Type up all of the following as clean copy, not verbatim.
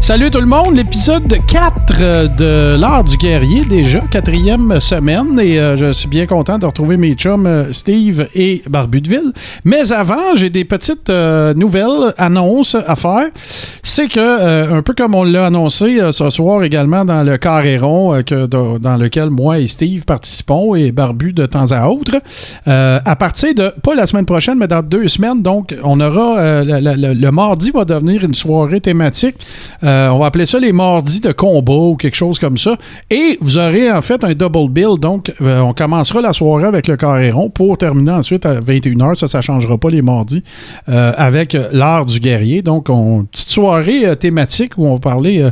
Salut tout le monde, l'épisode 4 de l'Art du guerrier déjà, 4e semaine, et je suis bien content de retrouver mes chums Steve et Barbu de Ville. Mais avant, j'ai des petites nouvelles annonces à faire. C'est que, un peu comme on l'a annoncé ce soir également dans le Carré rond, dans lequel moi et Steve participons, et Barbu de temps à autre, à partir de, pas la semaine prochaine, mais dans 2 semaines, donc on aura, le mardi va devenir une soirée thématique. On va appeler ça les mardis de combat ou quelque chose comme ça. Et vous aurez en fait un double bill. Donc, on commencera la soirée avec le Carré rond pour terminer ensuite à 21h. Ça ne changera pas les mardis avec l'Art du guerrier. Donc, petite soirée thématique où on va parler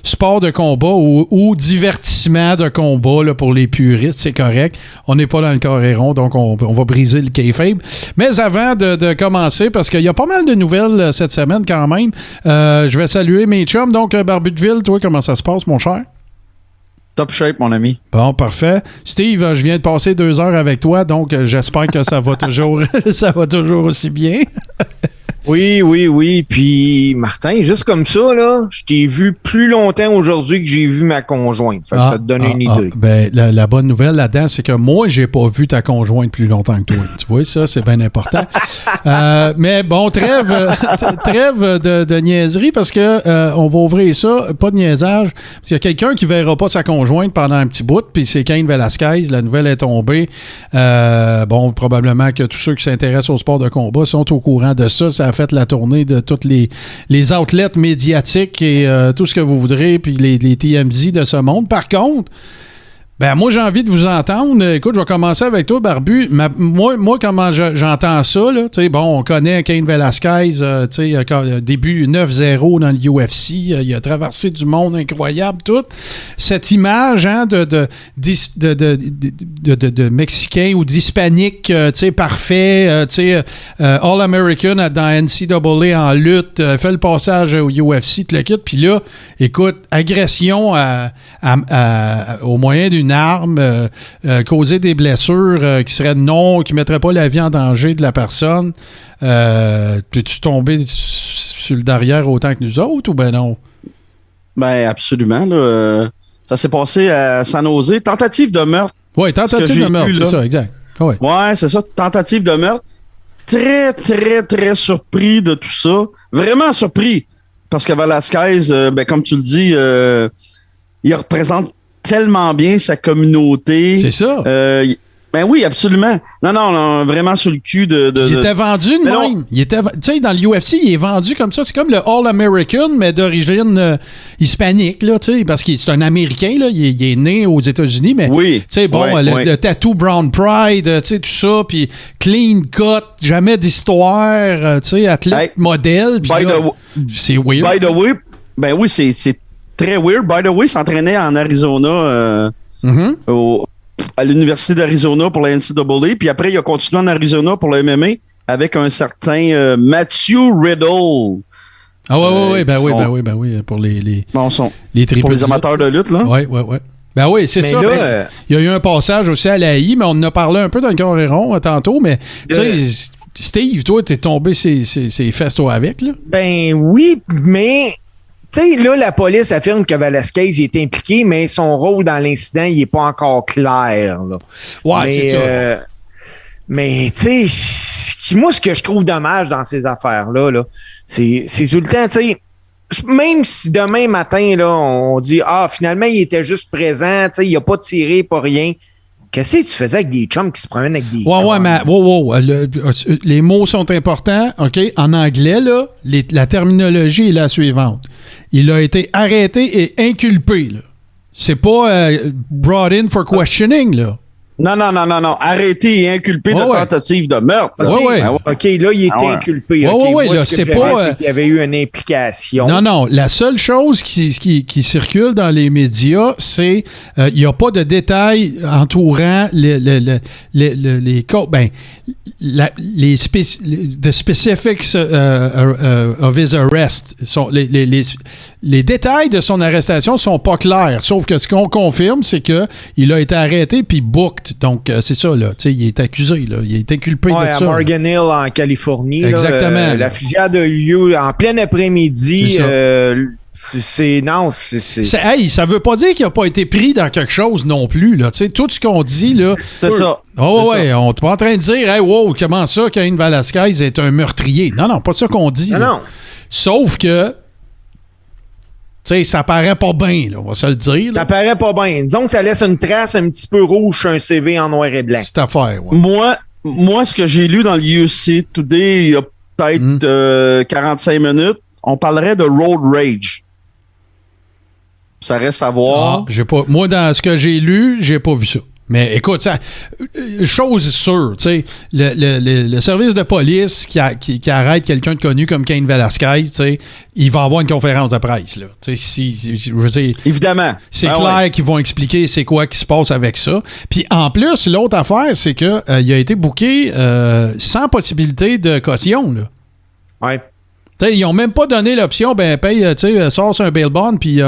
sport de combat ou divertissement de combat là, pour les puristes. C'est correct. On n'est pas dans le Carré rond, donc on va briser le kayfabe. Mais avant de commencer, parce qu'il y a pas mal de nouvelles cette semaine quand même, je vais saluer mes chums. Donc, Barbu de Ville, toi, comment ça se passe, mon cher? Top shape, mon ami. Bon, parfait. Steve, je viens de passer 2 heures avec toi, donc j'espère que ça va toujours, ça va toujours aussi bien. Oui. Puis, Martin, juste comme ça, là, je t'ai vu plus longtemps aujourd'hui que j'ai vu ma conjointe. Fait que ça te donne une idée. Ben, la bonne nouvelle là-dedans, c'est que moi, j'ai pas vu ta conjointe plus longtemps que toi. Tu vois, ça, c'est bien important. Mais bon, trêve de niaiserie parce que on va ouvrir ça, pas de niaisage. Parce qu'il y a quelqu'un qui verra pas sa conjointe pendant un petit bout, puis c'est Cain Velasquez. La nouvelle est tombée. Bon, probablement que tous ceux qui s'intéressent au sport de combat sont au courant de ça. Ça a fait la tournée de toutes les outlets médiatiques et tout ce que vous voudrez, puis les TMZ de ce monde. Par contre, ben moi, j'ai envie de vous entendre. Écoute, je vais commencer avec toi, Barbu. Moi comment j'entends ça, là, tu sais, bon, on connaît Cain Velasquez, tu sais, début 9-0 dans le UFC, il a traversé du monde incroyable, tout. Cette image, hein, de Mexicain ou d'Hispanique, tu sais, parfait, tu sais, All-American dans NCAA en lutte, fait le passage au UFC, tout le kit, puis là, écoute, agression au moyen d'une arme, causer des blessures qui seraient qui ne mettraient pas la vie en danger de la personne. Peux-tu tomber sur le derrière autant que nous autres ou ben non? Ben absolument. Là, ça s'est passé à San Jose. Tentative de meurtre. Oui, tentative de meurtre, c'est ça, exact. Ouais, c'est ça, tentative de meurtre. Très, très, très surpris de tout ça. Vraiment surpris. Parce que Velasquez, ben, comme tu le dis, il représente tellement bien sa communauté. C'est ça. Ben oui, absolument. Non, vraiment sur le cul il était vendu de même. Tu sais, dans le UFC, il est vendu comme ça. C'est comme le All-American, mais d'origine hispanique, là, tu sais, parce qu'il c'est un Américain, là. Il est né aux États-Unis, mais tu sais, bon, le tattoo Brown Pride, tu sais, tout ça, puis clean cut, jamais d'histoire, tu sais, athlète modèle. C'est weird. By the way, ben oui, c'est très weird. By the way, il s'entraînait en Arizona, à l'Université d'Arizona pour la NCAA. Puis après, il a continué en Arizona pour le MMA avec un certain Matthew Riddle. Ah oui, pour les pour les amateurs de lutte, là. Oui. Ben oui, c'est ça. Là, il y a eu un passage aussi à l'AI, mais on en a parlé un peu dans le Carré rond tantôt, mais tu sais, Steve, toi, t'es tombé ses fesses toi avec, là? Ben oui, mais... Tu sais, là, la police affirme que Velasquez est impliqué, mais son rôle dans l'incident, il n'est pas encore clair. Là. Ouais, c'est ça. Mais, tu sais, moi, ce que je trouve dommage dans ces affaires-là, là, c'est tout le temps, tu sais, même si demain matin, là, on dit, finalement, il était juste présent, tu sais, il n'a pas tiré, pas rien. Qu'est-ce que tu faisais avec des chums qui se promènent avec des... mais les mots sont importants, OK? En anglais, là, la terminologie est la suivante. Il a été arrêté et inculpé, là. C'est pas brought in for questioning, là. Non. Arrêté et inculpé de tentative de meurtre. OK, là, il était inculpé. Là, c'est pas... c'est qu'il y avait eu une implication. Non. La seule chose qui circule dans les médias, c'est il n'y a pas de détails entourant the specifics of his arrest. Les détails de son arrestation sont pas clairs. Sauf que ce qu'on confirme, c'est qu'il a été arrêté puis booked. Donc, c'est ça, là. Tu sais, il est accusé, là. Il est inculpé de ça. À Morgan Hill, en Californie. Exactement. La fusillade a eu lieu en plein après-midi. Hey, ça veut pas dire qu'il a pas été pris dans quelque chose non plus, là. Tu sais, tout ce qu'on dit, là. C'était ça. Oh, ouais, on n'est pas en train de dire, hey, wow, comment ça, Cain Velasquez est un meurtrier. Non, pas ça qu'on dit. Non. Sauf que, tu sais, ça paraît pas bien, là, on va se le dire. Là. Ça paraît pas bien. Disons que ça laisse une trace un petit peu rouge sur un CV en noir et blanc. Cette affaire, ouais. Moi, ce que j'ai lu dans le UFC Today, il y a peut-être 45 minutes, on parlerait de road rage. Ça reste à voir. J'ai pas. Moi, dans ce que j'ai lu, j'ai pas vu ça. Mais écoute, ça, chose sûre, tu sais, le service de police qui arrête quelqu'un de connu comme Cain Velasquez, tu sais, il va avoir une conférence de presse, là. Tu sais, je veux dire, évidemment. C'est clair qu'ils vont expliquer c'est quoi qui se passe avec ça. Puis en plus, l'autre affaire, c'est que il a été booké sans possibilité de caution, là. Ouais. T'sais, ils n'ont même pas donné l'option, paye, sors sur un bail bond, puis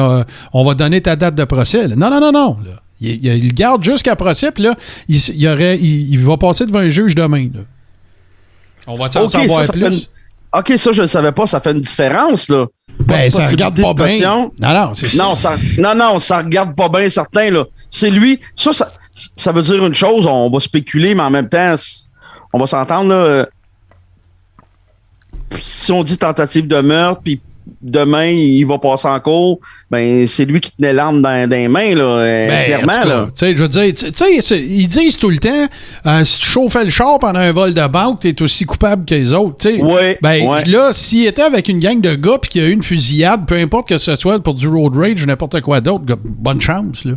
on va donner ta date de procès. Là. Non. Là. Il garde jusqu'à procès, puis là, il va passer devant un juge demain. Là. On va en savoir plus. OK, ça, je ne le savais pas, ça fait une différence, là. Ça regarde pas bien. Non, c'est ça. Non, ça regarde pas bien, certain, là. C'est lui. Ça veut dire une chose, on va spéculer, mais en même temps, on va s'entendre, là. Si on dit tentative de meurtre, puis demain, il va passer en cours, c'est lui qui tenait l'arme dans les mains, là, clairement. Là. Je veux dire, ils disent tout le temps, si tu chauffais le char pendant un vol de banque, t'es aussi coupable que les autres. Là, s'il était avec une gang de gars puis qu'il y a eu une fusillade, peu importe que ce soit pour du road rage ou n'importe quoi d'autre, bonne chance, là.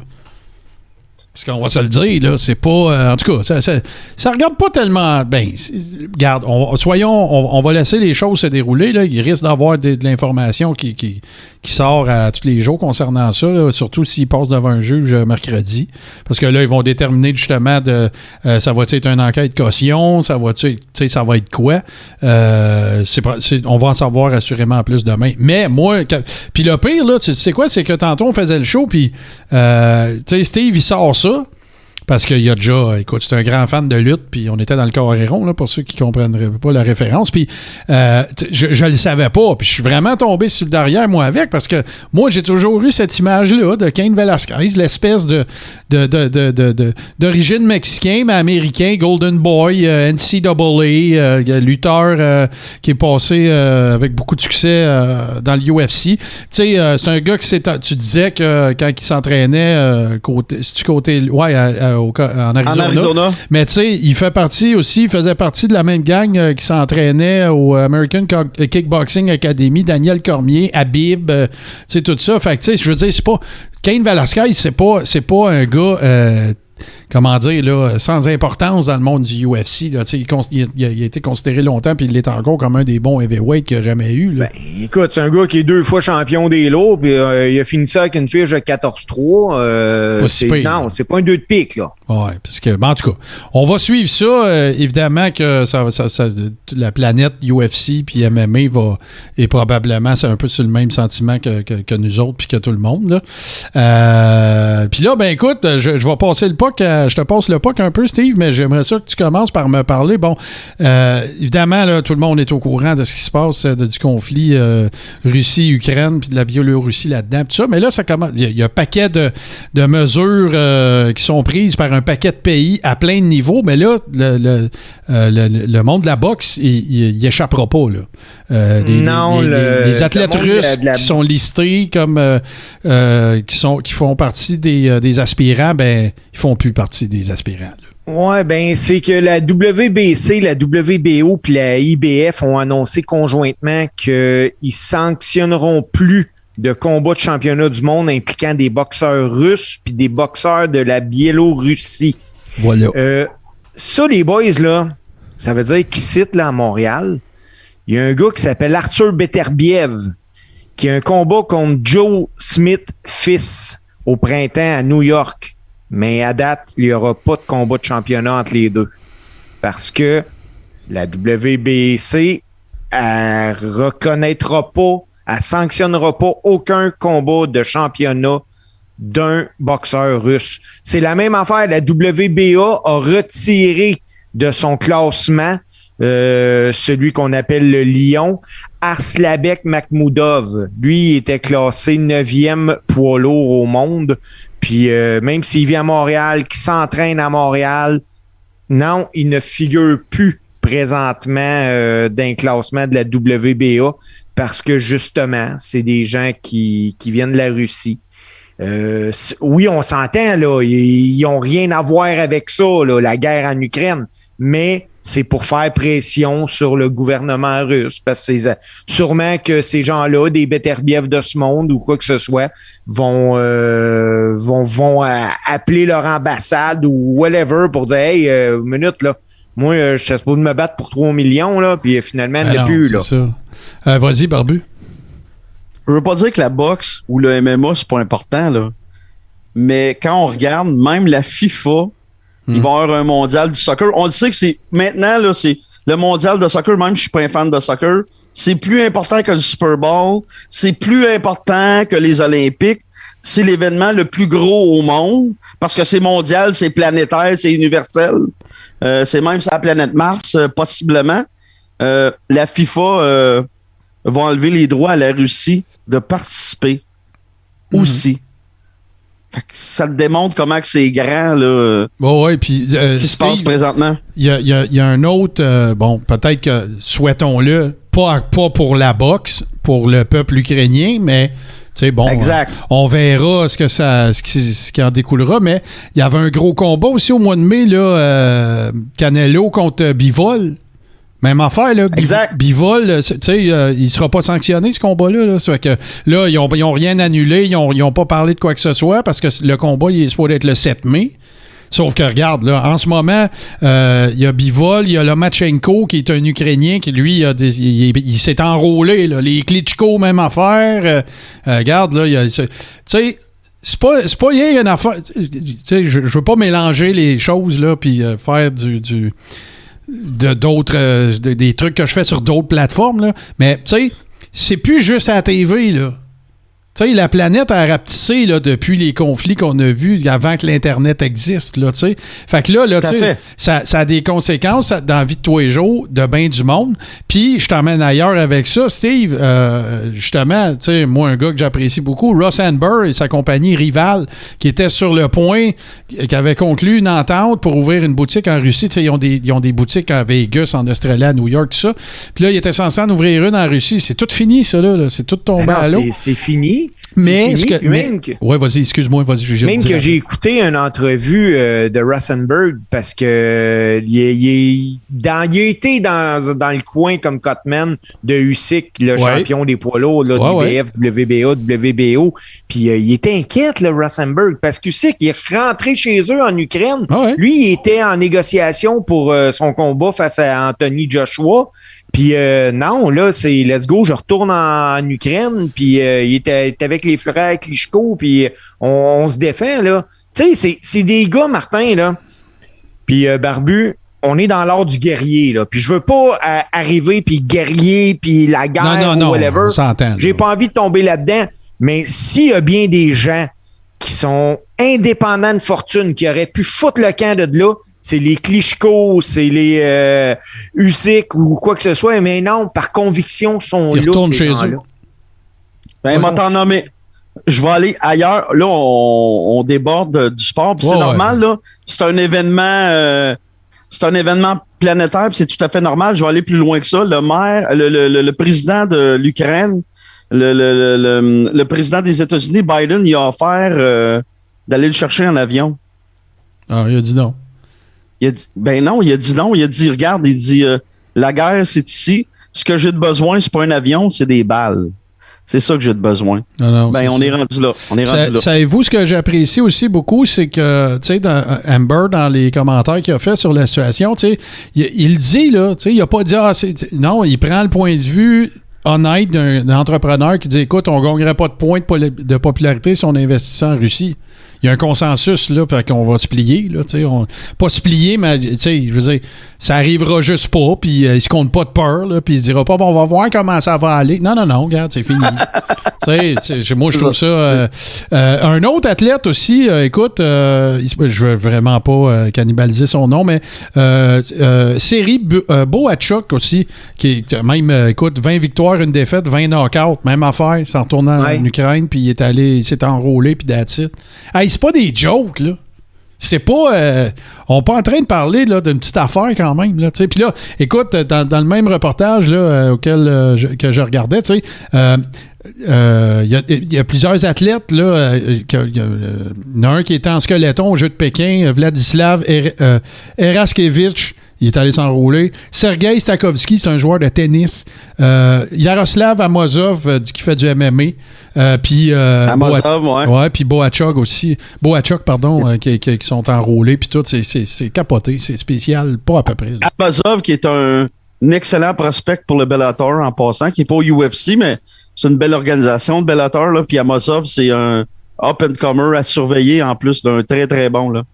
Parce qu'on va se le dire, là, c'est pas... en tout cas, ça regarde pas tellement... Regarde, on va laisser les choses se dérouler, là. Il risque d'avoir de l'information qui sort à tous les jours concernant ça, là, surtout s'il passe devant un juge mercredi. Parce que là, ils vont déterminer justement ça va être une enquête caution, ça va être quoi. On va en savoir assurément plus demain. Mais moi... Puis le pire, là, tu sais quoi, c'est que tantôt, on faisait le show, puis Steve, il sort ça, parce qu'il y a déjà, écoute, c'est un grand fan de lutte, puis on était dans le Coréron, là, pour ceux qui ne comprendraient pas la référence, puis je le savais pas, puis je suis vraiment tombé sur le derrière, moi, avec, parce que moi, j'ai toujours eu cette image-là de Cain Velasquez, l'espèce d'origine mexicain, mais américain, Golden Boy, NCAA, lutteur qui est passé avec beaucoup de succès dans le UFC. Tu sais, c'est un gars tu disais que quand il s'entraînait en Arizona. Mais tu sais, il faisait partie de la même gang qui s'entraînait au American Kickboxing Academy, Daniel Cormier, Habib, tu sais, tout ça. Fait que tu sais, je veux dire, c'est pas... Cain Velasquez, c'est pas un gars... comment dire, là, sans importance dans le monde du UFC. Là, il a été considéré longtemps, puis il est encore comme un des bons heavyweights qu'il n'a jamais eu. Là. Écoute, c'est un gars qui est 2 fois champion des lots, puis il a fini ça avec une fiche de 14-3. Non, c'est pas un 2 de pique, là. Ouais, parce que, en tout cas, on va suivre ça. Évidemment que la planète UFC puis MMA est probablement, c'est un peu sur le même sentiment que nous autres puis que tout le monde. Puis là, écoute, je vais passer le puck je te passe le puck un peu, Steve, mais j'aimerais ça que tu commences par me parler. Bon, évidemment, là, tout le monde est au courant de ce qui se passe, du conflit Russie-Ukraine, puis de la Biélorussie là-dedans, tout ça. Mais là, ça commence. Il y a un paquet de mesures qui sont prises par un paquet de pays à plein de niveaux, mais là, le monde de la boxe, il échappera pas, là. Les athlètes russes qui sont listés comme qui font partie des aspirants, ils font plus partie des aspirants, là. Ouais, c'est que la WBC, la WBO puis la IBF ont annoncé conjointement qu'ils sanctionneront plus de combats de championnat du monde impliquant des boxeurs russes puis des boxeurs de la Biélorussie. Voilà. Ça, les boys, là, ça veut dire qu'ici, là, à Montréal, il y a un gars qui s'appelle Arthur Beterbiev qui a un combat contre Joe Smith fils au printemps à New York. Mais à date, il n'y aura pas de combat de championnat entre les deux. Parce que la WBC, elle reconnaîtra pas, elle sanctionnera pas aucun combat de championnat d'un boxeur russe. C'est la même affaire. La WBA a retiré de son classement celui qu'on appelle le Lion, Arslabek Makhmoudov. Lui, il était classé 9e poids lourd au monde. Puis même s'il vit à Montréal, qu'il s'entraîne à Montréal, non, il ne figure plus présentement d'un classement de la WBA parce que justement, c'est des gens qui viennent de la Russie. Oui, on s'entend, là, ils n'ont rien à voir avec ça, là, la guerre en Ukraine, mais c'est pour faire pression sur le gouvernement russe, parce que sûrement que ces gens-là, des Beterbiev de ce monde ou quoi que ce soit, vont appeler leur ambassade ou whatever pour dire « Hey, minute, là, moi, je suis supposé me battre pour 3 millions, là, puis finalement, il n'y a plus, là. » Vas-y, Barbu. Je veux pas dire que la boxe ou le MMA, c'est pas important, là. Mais quand on regarde, même la FIFA, il va y avoir un mondial du soccer. On le sait que c'est maintenant, là, c'est le mondial de soccer, même si je suis pas un fan de soccer, c'est plus important que le Super Bowl, c'est plus important que les Olympiques. C'est l'événement le plus gros au monde parce que c'est mondial, c'est planétaire, c'est universel. C'est même sur la planète Mars, possiblement. La FIFA va enlever les droits à la Russie de participer aussi. Fait que ça te démontre comment que c'est grand, là. Ouais, puis ce qui se passe présentement. Il y a un autre, bon, peut-être que, souhaitons-le, pas pour la boxe, pour le peuple ukrainien, mais tu sais, bon, on verra ce qui en découlera, mais il y avait un gros combat aussi au mois de mai, là, Canelo contre Bivol. Même affaire, là. Exact. Bivol, tu sais, il sera pas sanctionné, ce combat-là. Là. Ça fait que, là, ils ont rien annulé, ils ont pas parlé de quoi que ce soit, parce que le combat, il est supposé être le 7 mai. Sauf que, regarde, là, en ce moment, il y a Bivol, il y a Lomachenko, qui est un Ukrainien, qui, lui, il s'est enrôlé, là. Les Klitschko, même affaire. Regarde, là, tu sais, c'est pas rien une affaire. Tu sais, je veux pas mélanger les choses, là, puis faire des trucs que je fais sur d'autres plateformes, là. Mais, tu sais, c'est plus juste à la TV, là. Tu sais, la planète a rapetissé là, depuis les conflits qu'on a vus avant que l'Internet existe, là, tu sais. Fait que là tu sais, ça a des conséquences dans la vie de tous les jours de bien du monde. Puis, je t'emmène ailleurs avec ça, Steve. Justement, tu sais, moi, un gars que j'apprécie beaucoup, Ross Amber et sa compagnie Rival, qui était sur le point, qui avait conclu une entente pour ouvrir une boutique en Russie. Tu sais, ils ont des boutiques à Vegas, en Australie, à New York, tout ça. Puis là, ils étaient censés en ouvrir une en Russie. C'est tout fini, ça, là. C'est tout tombé à l'eau. C'est fini. Mais, ouais, vas-y, excuse-moi, vas-y. Même que j'ai écouté une entrevue de Rosenberg parce que il a été dans le coin comme Cutman de Usyk, le champion des poids lourds, là, WBF, WBA, WBO. Puis il était inquiet, le Rosenberg, parce qu'Usyk, il est rentré chez eux en Ukraine. Lui, il était en négociation pour son combat face à Anthony Joshua. Puis non, là, c'est let's go, je retourne en Ukraine, puis il était avec les frères Klitschko, puis on se défend, là. Tu sais, c'est des gars, Martin, là. Puis Barbu, on est dans l'art du guerrier, là. Puis je veux pas arriver, puis guerrier, puis la guerre ou whatever. J'ai pas envie de tomber là-dedans, mais s'il y a bien des gens qui sont indépendants de fortune, qui auraient pu foutre le camp de là, c'est les Klitschko, c'est les Usyk ou quoi que ce soit, mais non, par conviction, sont là. Ils retournent chez eux. Ben, moi, t'en nommer. Je vais aller ailleurs. Là, on déborde du sport, puis c'est normal, là. C'est un événement planétaire, puis c'est tout à fait normal. Je vais aller plus loin que ça. Le président de l'Ukraine, le président des États-Unis, Biden, il a offert d'aller le chercher en avion. Ah, il a dit non. Il a dit non. Il a dit, regarde, la guerre, c'est ici. Ce que j'ai de besoin, c'est pas un avion, c'est des balles. C'est ça que j'ai de besoin. On est rendu là. Savez-vous ce que j'apprécie aussi beaucoup, c'est que, tu sais, Amber, dans les commentaires qu'il a fait sur la situation, tu sais, il dit, là, tu sais, il a pas dit, non, il prend le point de vue honnête d'un entrepreneur qui dit, écoute, on ne gagnerait pas de points de popularité si on investissait en Russie. Il y a un consensus, là, fait qu'on va se plier, là, tu sais, pas se plier, mais, tu sais, je veux dire, ça arrivera juste pas, puis il se compte pas de peur, là, puis il se dira pas, bon, on va voir comment ça va aller. Non, regarde, c'est fini. Moi, je trouve ça... un autre athlète aussi, écoute, je veux vraiment pas cannibaliser son nom, mais Série Boachuk aussi, qui est même, écoute, 20 victoires, une défaite, 20 knockouts, même affaire, s'en retournant en Ukraine, puis il s'est enrôlé, puis that's it. Hey, c'est pas des jokes, là. C'est pas... on n'est pas en train de parler là, d'une petite affaire quand même. Puis là, écoute, dans le même reportage là, auquel que je regardais, tu sais, il y a plusieurs athlètes. Là, il y en a un qui était en skeleton au Jeu de Pékin, Vladislav Eraskevich. Il est allé s'enrôler. Sergei Stakovski, c'est un joueur de tennis. Yaroslav Amosov, qui fait du MMA. Puis Amosov, ouais. Puis Boachuk aussi. Boachuk, pardon, qui sont enrôlés. Puis tout, c'est capoté. C'est spécial, pas à peu près. Là. Amosov, qui est un excellent prospect pour le Bellator en passant, qui n'est pas au UFC, mais c'est une belle organisation, le Bellator. Là. Puis Amosov, c'est un up-and-comer à surveiller en plus d'un très, très bon. Là.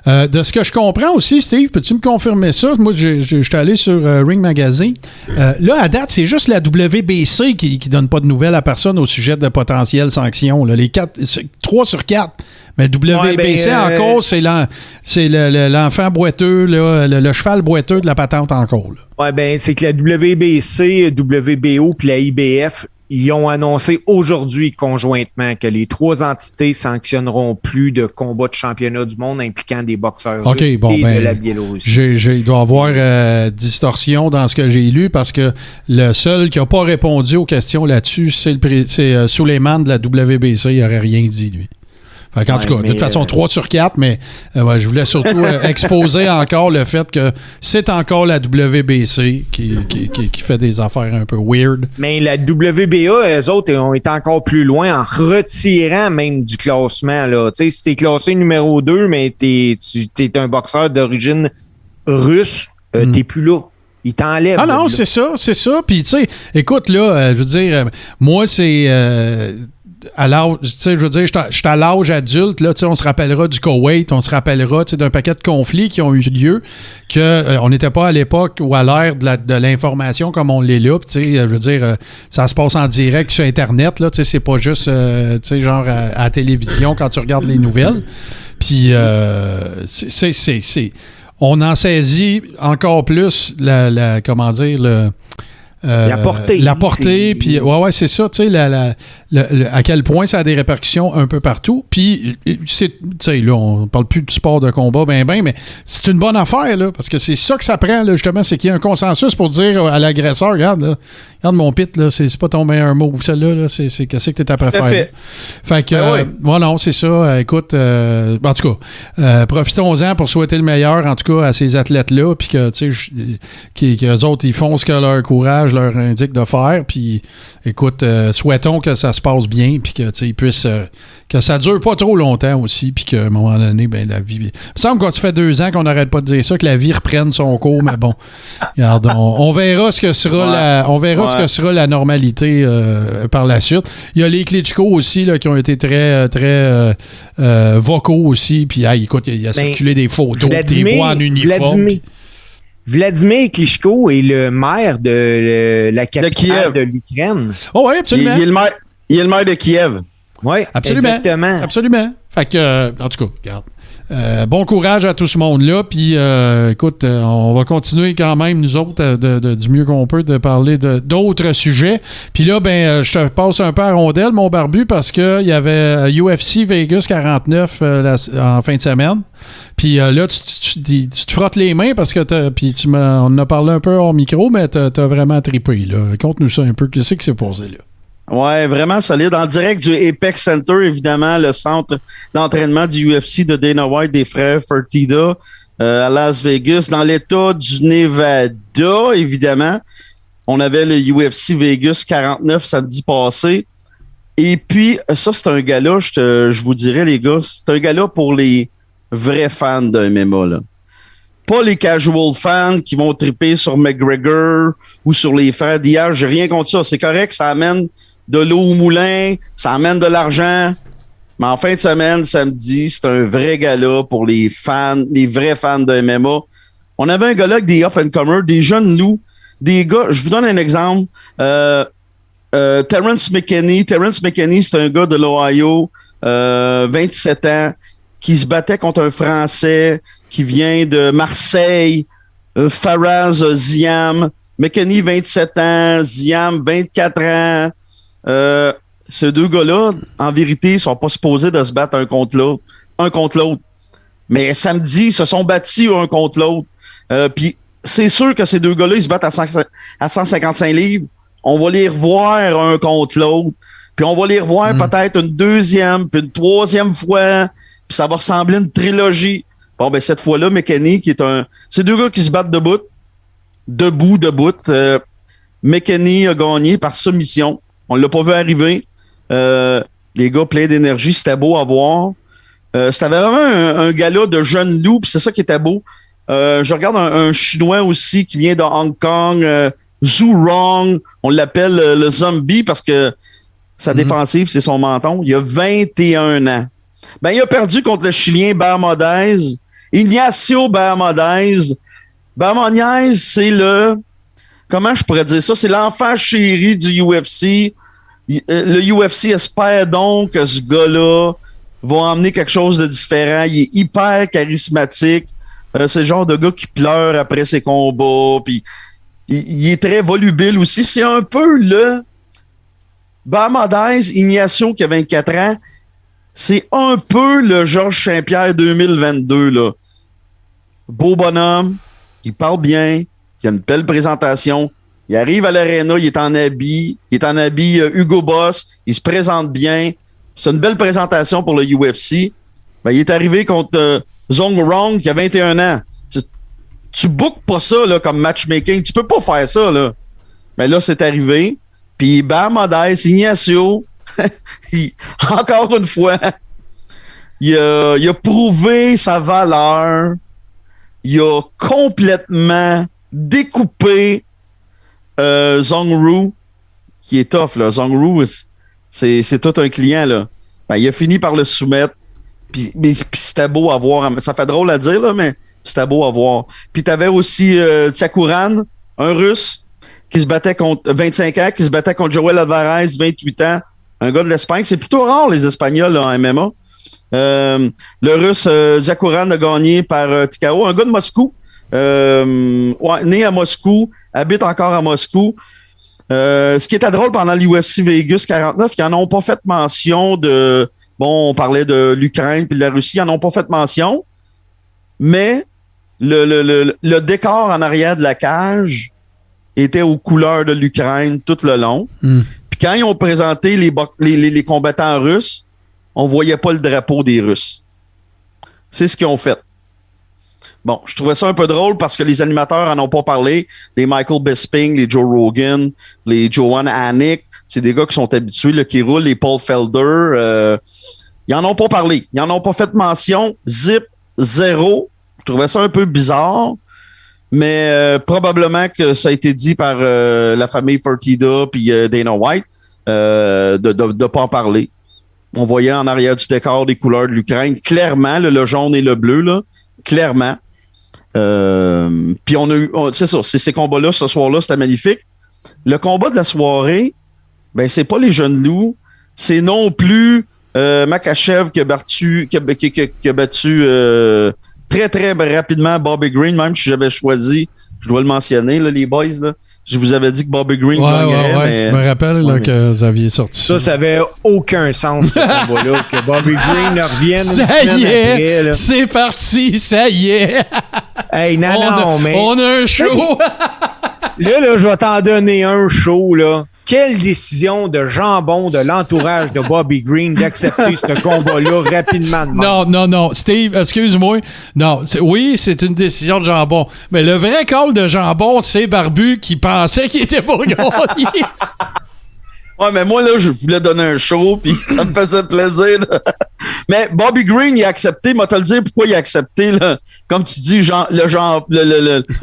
De ce que je comprends aussi, Steve, peux-tu me confirmer ça? Moi, je suis allé sur Ring Magazine. Là, à date, c'est juste la WBC qui donne pas de nouvelles à personne au sujet de potentielles sanctions. Là. Les 3 sur 4. Mais WBC, encore, c'est l'enfant boiteux, là, le cheval boiteux de la patente encore. Oui, ben c'est que la WBC, WBO puis la IBF, ils ont annoncé aujourd'hui conjointement que les 3 entités sanctionneront plus de combats de championnat du monde impliquant des boxeurs russes et de la Biélorussie. Il doit y avoir distorsion dans ce que j'ai lu parce que le seul qui n'a pas répondu aux questions là-dessus, c'est Suleiman de la WBC. Il n'aurait rien dit, lui. En tout cas, de toute façon, 3 sur 4, mais je voulais surtout exposer encore le fait que c'est encore la WBC qui fait des affaires un peu weird. Mais la WBA, eux autres, ont été encore plus loin en retirant même du classement. Là. Tu sais, si t'es classé numéro 2, mais t'es un boxeur d'origine russe, t'es plus là. Ils t'enlèvent. Ah non, c'est ça. Puis, tu sais, écoute, là, je veux dire, moi, c'est... à l'âge, tu sais, je veux dire, je suis à l'âge adulte, là, tu sais, on se rappellera du Koweït, on se rappellera, tu sais, d'un paquet de conflits qui ont eu lieu, que on n'était pas à l'époque ou à l'ère de l'information comme on l'est là, tu sais, je veux dire, ça se passe en direct sur Internet, là, tu sais, c'est pas juste, tu sais, genre à la télévision quand tu regardes les nouvelles, puis on en saisit encore plus comment dire, la portée. Puis, ouais, c'est ça, tu sais, à quel point ça a des répercussions un peu partout. Puis, tu sais, là, on parle plus du sport de combat, mais c'est une bonne affaire, là, parce que c'est ça que ça prend, là, justement, c'est qu'il y a un consensus pour dire à l'agresseur, regarde mon pit, là, c'est pas ton meilleur move, celle-là, là, c'est qu'est-ce que t'es à faire. Fait que, non, c'est ça, écoute, en tout cas, profitons-en pour souhaiter le meilleur, en tout cas, à ces athlètes-là, puis que, tu sais, qu'eux autres, ils font ce que leur courage leur indique de faire, puis écoute, souhaitons que ça se passe bien, puis que, tu sais, ils puissent, que ça dure pas trop longtemps aussi, puis qu'à un moment donné, ben la vie... Il me semble que ça fait 2 ans qu'on n'arrête pas de dire ça, que la vie reprenne son cours, mais bon, regarde, on verra ce que sera ce que sera la normalité par la suite. Il y a les Klitschko aussi, là, qui ont été très, très vocaux aussi, puis écoute, il a circulé des photos, des voix en uniforme. Vladimir Klitschko est le maire de la capitale de l'Ukraine. Oh oui, absolument. Il est le maire de Kiev. Oui, absolument. Exactement. Absolument. Fait que, en tout cas, regarde. Bon courage à tout ce monde-là. Puis, écoute, on va continuer quand même, nous autres, du mieux qu'on peut, de parler d'autres sujets. Puis là, ben, je te passe un peu à rondelle, mon barbu, parce qu'il y avait UFC Vegas 49 en fin de semaine. Puis là, tu te frottes les mains parce que on en a parlé un peu hors micro, mais t'as vraiment trippé, là. Conte-nous ça un peu. Qu'est-ce qui s'est passé, là? Ouais, vraiment solide. En direct du Apex Center, évidemment, le centre d'entraînement du UFC de Dana White, des frères Fertitta, à Las Vegas, dans l'État du Nevada, évidemment. On avait le UFC Vegas 49 samedi passé. Et puis, ça, c'est un gala, je vous dirais, les gars, c'est un gala pour les vrais fans d'un MMA, là. Pas les casual fans qui vont triper sur McGregor ou sur les frères d'hier. J'ai rien contre ça. C'est correct, ça amène de l'eau au moulin, ça amène de l'argent. Mais en fin de semaine, samedi, c'est un vrai gala pour les fans, les vrais fans de MMA. On avait un gala avec des up-and-comers, des jeunes loups, des gars. Je vous donne un exemple. Terrence McKinney. Terrence McKinney, c'est un gars de l'Ohio, 27 ans, qui se battait contre un Français qui vient de Marseille, Faraz Ziam. McKinney, 27 ans, Ziam, 24 ans. Ces deux gars-là, en vérité, sont pas supposés de se battre un contre l'autre. Mais samedi, ils se sont battus un contre l'autre. Puis c'est sûr que ces deux gars-là, ils se battent à 155 livres. On va les revoir un contre l'autre. Puis on va les revoir peut-être une deuxième, puis une troisième fois. Puis ça va ressembler à une trilogie. Bon, ben cette fois-là, McKinney, c'est deux gars qui se battent debout. McKinney a gagné par soumission. On l'a pas vu arriver. Les gars pleins d'énergie, c'était beau à voir. C'était vraiment un gala de jeunes loups, puis c'est ça qui était beau. Je regarde un Chinois aussi qui vient de Hong Kong, Zhu Rong. On l'appelle le zombie parce que sa défensive, c'est son menton. Il a 21 ans. Ben, il a perdu contre le Chilien Bermudez. Ignacio Bermudez. Bermudez, c'est comment je pourrais dire ça? C'est l'enfant chéri du UFC. Le UFC espère donc que ce gars-là va emmener quelque chose de différent. Il est hyper charismatique. C'est le genre de gars qui pleure après ses combats. Puis il est très volubile aussi. C'est un peu le Bermudez, Ignacio qui a 24 ans. C'est un peu le Georges Saint-Pierre 2022, là. Beau bonhomme, il parle bien, il a une belle présentation. Il arrive à l'aréna, il est en habit Hugo Boss, il se présente bien. C'est une belle présentation pour le UFC. Ben, il est arrivé contre Zong Rong qui a 21 ans. Tu bookes pas ça là, comme matchmaking. Tu peux pas faire ça. Là. Mais là, c'est arrivé. Puis Bermudez, Ignacio, encore une fois, il a prouvé sa valeur. Il a complètement découpé Zong Ru, qui est tough. Là. Zong Ru, c'est tout un client. Là. Ben, il a fini par le soumettre. Puis c'était beau à voir. Ça fait drôle à dire, là, mais c'était beau à voir. Puis t'avais aussi Tsakuran, un Russe, qui se battait contre 25 ans, qui se battait contre Joel Alvarez, 28 ans, un gars de l'Espagne. C'est plutôt rare, les Espagnols, là, en MMA. Le Russe Tsakuran a gagné par TKO, un gars de Moscou. Né à Moscou, habite encore à Moscou. Ce qui était drôle pendant l'UFC Vegas 49, ils n'en ont pas fait mention de... Bon, on parlait de l'Ukraine puis de la Russie, ils n'en ont pas fait mention, mais le décor en arrière de la cage était aux couleurs de l'Ukraine tout le long. Puis quand ils ont présenté les combattants russes, on voyait pas le drapeau des Russes. C'est ce qu'ils ont fait. Bon, je trouvais ça un peu drôle parce que les animateurs en ont pas parlé. Les Michael Bisping, les Joe Rogan, les Joanne Anik, c'est des gars qui sont habitués, là, qui roulent, les Paul Felder. Ils en ont pas parlé. Ils en ont pas fait mention. Zip, zéro. Je trouvais ça un peu bizarre. Mais probablement que ça a été dit par la famille Fertitta puis Dana White de pas en parler. On voyait en arrière du décor des couleurs de l'Ukraine. Clairement, le jaune et le bleu, là. Clairement. Puis on a eu, c'est ça, ces combats-là, ce soir-là, c'était magnifique. Le combat de la soirée, ben c'est pas les jeunes loups, c'est non plus Makhachev qui a battu très très rapidement Bobby Green, même si j'avais choisi, je dois le mentionner là, les boys là. Je vous avais dit que Bobby Green gagnerait, mais... Je me rappelle là, que vous aviez sorti ça. Ça avait aucun sens, ce combat-là, que Bobby Green revienne une ça semaine y est, après. Là. C'est parti, ça y est. Hey, mais... On a un show. Là, je vais t'en donner un show, là. Quelle décision de jambon de l'entourage de Bobby Green d'accepter ce combat-là rapidement. Non. Steve, excuse-moi. Non, oui, c'est une décision de jambon. Mais le vrai call de jambon, c'est Barbu qui pensait qu'il était pour gagner. Ouais, mais moi, là, je voulais donner un show, puis ça me faisait plaisir. Mais Bobby Green, il a accepté. Moi, te le dire pourquoi il a accepté, là. Comme tu dis,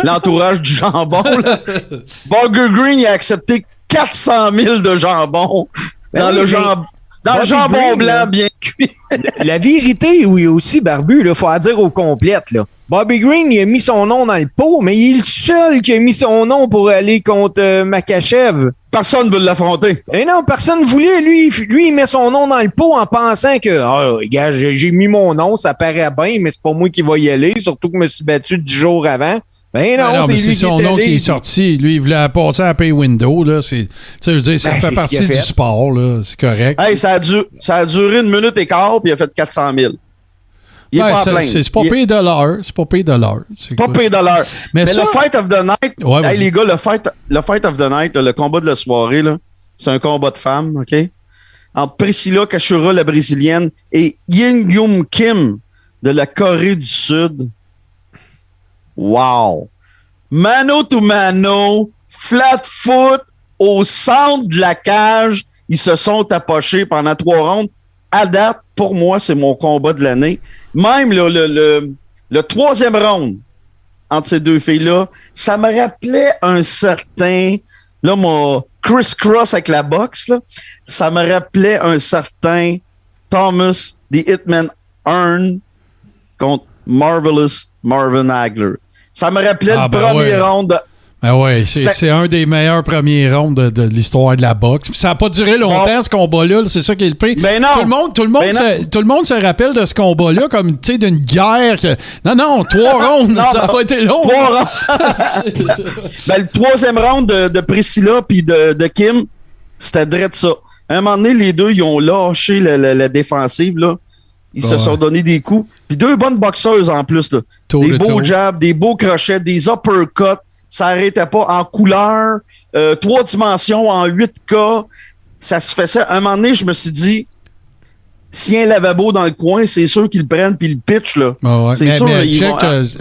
l'entourage du jambon, là. Bobby Green, il a accepté 400 000 de jambon dans le jambon Green, blanc là, bien cuit. La vérité, oui, aussi, Barbu, il faut la dire au complète, là. Bobby Green, il a mis son nom dans le pot, mais il est le seul qui a mis son nom pour aller contre Makhachev. Personne ne veut l'affronter. Et non, personne ne voulait. Lui, il met son nom dans le pot en pensant que, gars, j'ai mis mon nom, ça paraît bien, mais c'est pas moi qui va y aller, surtout que je me suis battu 10 jours avant. Ben non, mais c'est son nom qui est sorti. Lui, il voulait passer à Pay Window. Là. Je veux dire, ça fait partie du sport. Là. C'est correct. Hey, ça a duré 1 minute et quart, puis il a fait 400 000. Il est pas en plein. C'est pas payé de l'heure. C'est pas payé de l'heure. Pas payé de l'heure. Mais le Fight of the Night, ouais, les gars, le Fight of the Night, le combat de la soirée, là, c'est un combat de femmes, OK? Entre Priscilla Cachoeira, la brésilienne, et Yin Yum Kim de la Corée du Sud. Wow! Mano to mano, flat foot, au centre de la cage, ils se sont approchés pendant 3 rounds. À date, pour moi, c'est mon combat de l'année. Même le 3e round entre ces deux filles-là, ça me rappelait un certain... Là, mon criss-cross avec la boxe, là, ça me rappelait un certain Thomas the Hitman Hearn contre Marvelous Marvin Hagler. Ça me rappelait le premier round de... Ah ouais, c'est un des meilleurs premiers rounds de l'histoire de la boxe. Ça n'a pas duré longtemps, ce combat-là. C'est ça qui est le prix. Ben non. Tout le monde se rappelle de ce combat-là comme, tu sais, d'une guerre. Non, 3 rounds, ça n'a pas été long. 3 rounds. Le 3e round de Priscilla puis de Kim, c'était direct ça. À un moment donné, les deux, ils ont lâché la défensive, là. Ils se sont donné des coups. Puis 2 bonnes boxeuses en plus, là. Des beaux jabs, des beaux crochets, des uppercuts. Ça n'arrêtait pas en couleur, 3 dimensions en 8K. Ça se fait ça. À un moment donné, je me suis dit, s'il y a un lavabo dans le coin, c'est sûr qu'ils le prennent puis ils le pitchent, là. C'est sûr,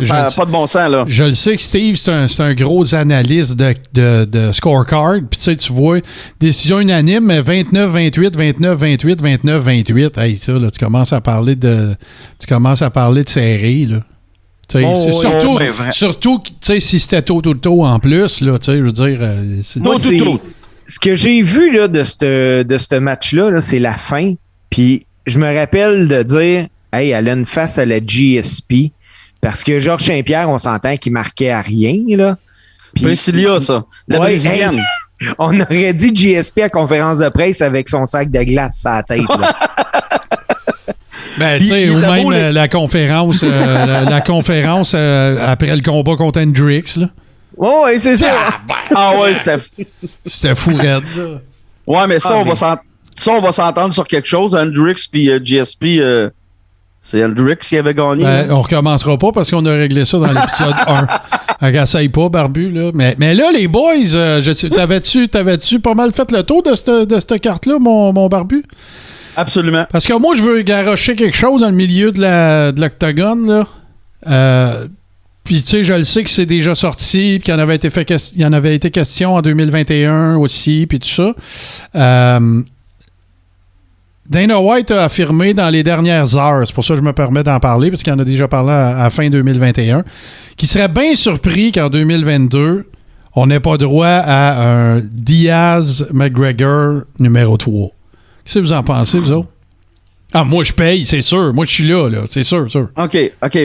ça n'a pas de bon sens, là. Je le sais que Steve, c'est un gros analyste de scorecard. Puis tu vois, décision unanime, 29-28, 29-28, 29-28. Hey, ça, là, tu commences à parler de série, là. Surtout si c'était tôt en plus, là, je veux dire... Ce que j'ai vu là, de ce match-là, c'est la fin. Puis je me rappelle de dire, hey, elle a une face à la GSP. Parce que Georges Saint-Pierre, on s'entend qu'il marquait à rien, là. Priscilla, ça. La brésilienne. Hey, on aurait dit GSP à conférence de presse avec son sac de glace à la tête, là. Ben, tu sais, ou même la conférence après le combat contre Hendrix, là. Oh, oui, c'est ça. Ouais, c'était fou raide. Ouais, mais ça, on va s'entendre sur quelque chose. Hendrix puis GSP, c'est Hendrix qui avait gagné. Ben, on recommencera pas parce qu'on a réglé ça dans l'épisode 1. Essaye pas, Barbu, là. Mais là, les boys, t'avais-tu pas mal fait le tour de cette carte-là, mon Barbu? Absolument. Parce que moi, je veux garrocher quelque chose dans le milieu de l'octogone, là. Puis, tu sais, je le sais que c'est déjà sorti, puis qu'il y en avait été question en 2021 aussi, puis tout ça. Dana White a affirmé dans les dernières heures, c'est pour ça que je me permets d'en parler, parce qu'il en a déjà parlé à fin 2021, qu'il serait bien surpris qu'en 2022, on n'ait pas droit à un Diaz-McGregor numéro 3. Qu'est-ce que vous en pensez, vous autres? Ah, moi, je paye, c'est sûr. Moi, je suis là, c'est sûr. OK.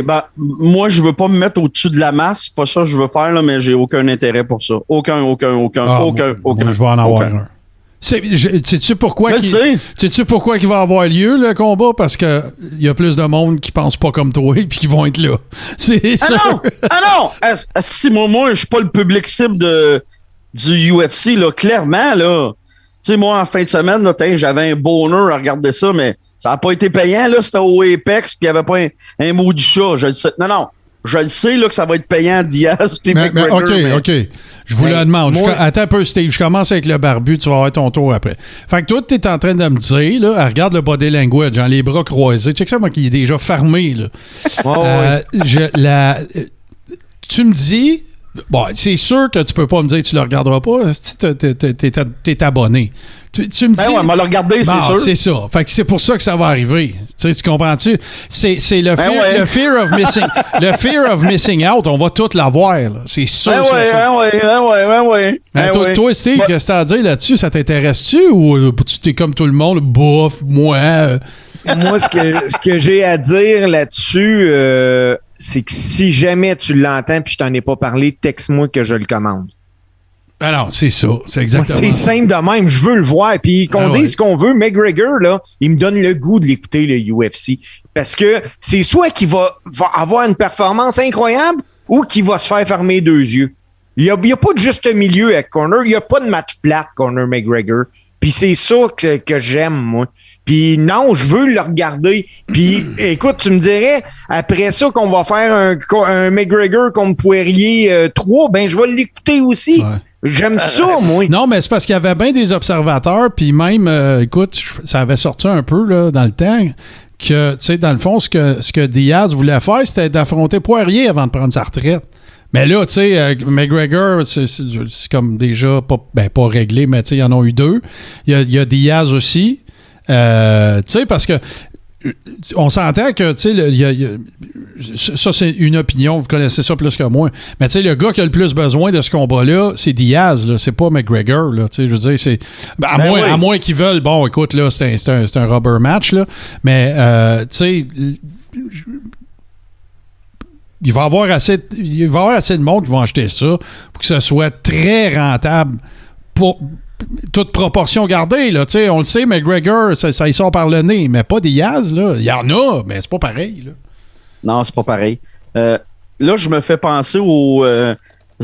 Ben, moi, je veux pas me mettre au-dessus de la masse. C'est pas ça que je veux faire, là, mais j'ai aucun intérêt pour ça. Aucun. Moi, je vais en avoir un. Sais-tu pourquoi il va avoir lieu, le combat? Parce qu'il y a plus de monde qui pense pas comme toi et qui vont être là. C'est sûr. Non! Si moi, je suis pas le public cible du UFC, là, clairement, là. Tu sais, moi, en fin de semaine, là, j'avais un bonheur à regarder ça, mais ça n'a pas été payant, là. C'était au Apex, puis il n'y avait pas un maudit chat. Je le sais. Non. Je le sais, là, que ça va être payant, Diaz, puis McGregor. OK. Je vous le demande. Attends un peu, Steve. Je commence avec le Barbu. Tu vas avoir ton tour après. Fait que toi, tu es en train de me dire, là, regarde le body language, les bras croisés. Check ça, moi, qui est déjà fermé, là. Tu me dis... Bon, c'est sûr que tu peux pas me dire que tu le regarderas pas. T'es abonné. Tu me dis... ouais, le regarder, c'est sûr. C'est ça. Fait que c'est pour ça que ça va arriver. Tu comprends-tu? C'est le fear of missing... le fear of missing out. On va tout l'avoir, là. C'est sûr. Toi, Steve, qu'est-ce que t'as à dire là-dessus? Ça t'intéresse-tu ou tu t'es comme tout le monde? Bof, moi... Moi, ce que j'ai à dire là-dessus... c'est que si jamais tu l'entends puis je t'en ai pas parlé, texte-moi que je le commande. Ben non, c'est ça. C'est exactement c'est ça. simple de même. Je veux le voir. Puis qu'on dise ce qu'on veut, McGregor, là, il me donne le goût de l'écouter, le UFC. Parce que c'est soit qu'il va avoir une performance incroyable ou qu'il va se faire fermer 2 yeux. Il n'y a pas de juste milieu avec Conor. Il n'y a pas de match plate, Conor McGregor. Puis c'est ça que j'aime, moi. Puis non, je veux le regarder. Puis écoute, tu me dirais, après ça qu'on va faire un McGregor contre Poirier 3, ben je vais l'écouter aussi. Ouais. J'aime ça, moi. Non, mais c'est parce qu'il y avait bien des observateurs, puis même, écoute, ça avait sorti un peu là, dans le temps, que, tu sais, dans le fond, ce que Diaz voulait faire, c'était d'affronter Poirier avant de prendre sa retraite. Mais là, tu sais, McGregor, c'est comme déjà pas réglé, mais tu sais, il y en a eu 2. Il y a Diaz aussi. Tu sais, parce que on s'entend que, tu sais, ça, c'est une opinion, vous connaissez ça plus que moi. Mais, tu sais, le gars qui a le plus besoin de ce combat-là, c'est Diaz, là, c'est pas McGregor, là. Tu sais, je veux dire, c'est. À moins qu'ils veulent, bon, écoute, là, c'est un rubber match, là. Mais, tu sais. Il va y avoir assez de monde qui vont acheter ça pour que ce soit très rentable pour toute proportion gardée. Là. On le sait, McGregor, ça y sort par le nez, mais pas Diaz. Là. Il y en a, mais c'est pas pareil. Là. Non, c'est pas pareil. Là, je me fais penser aux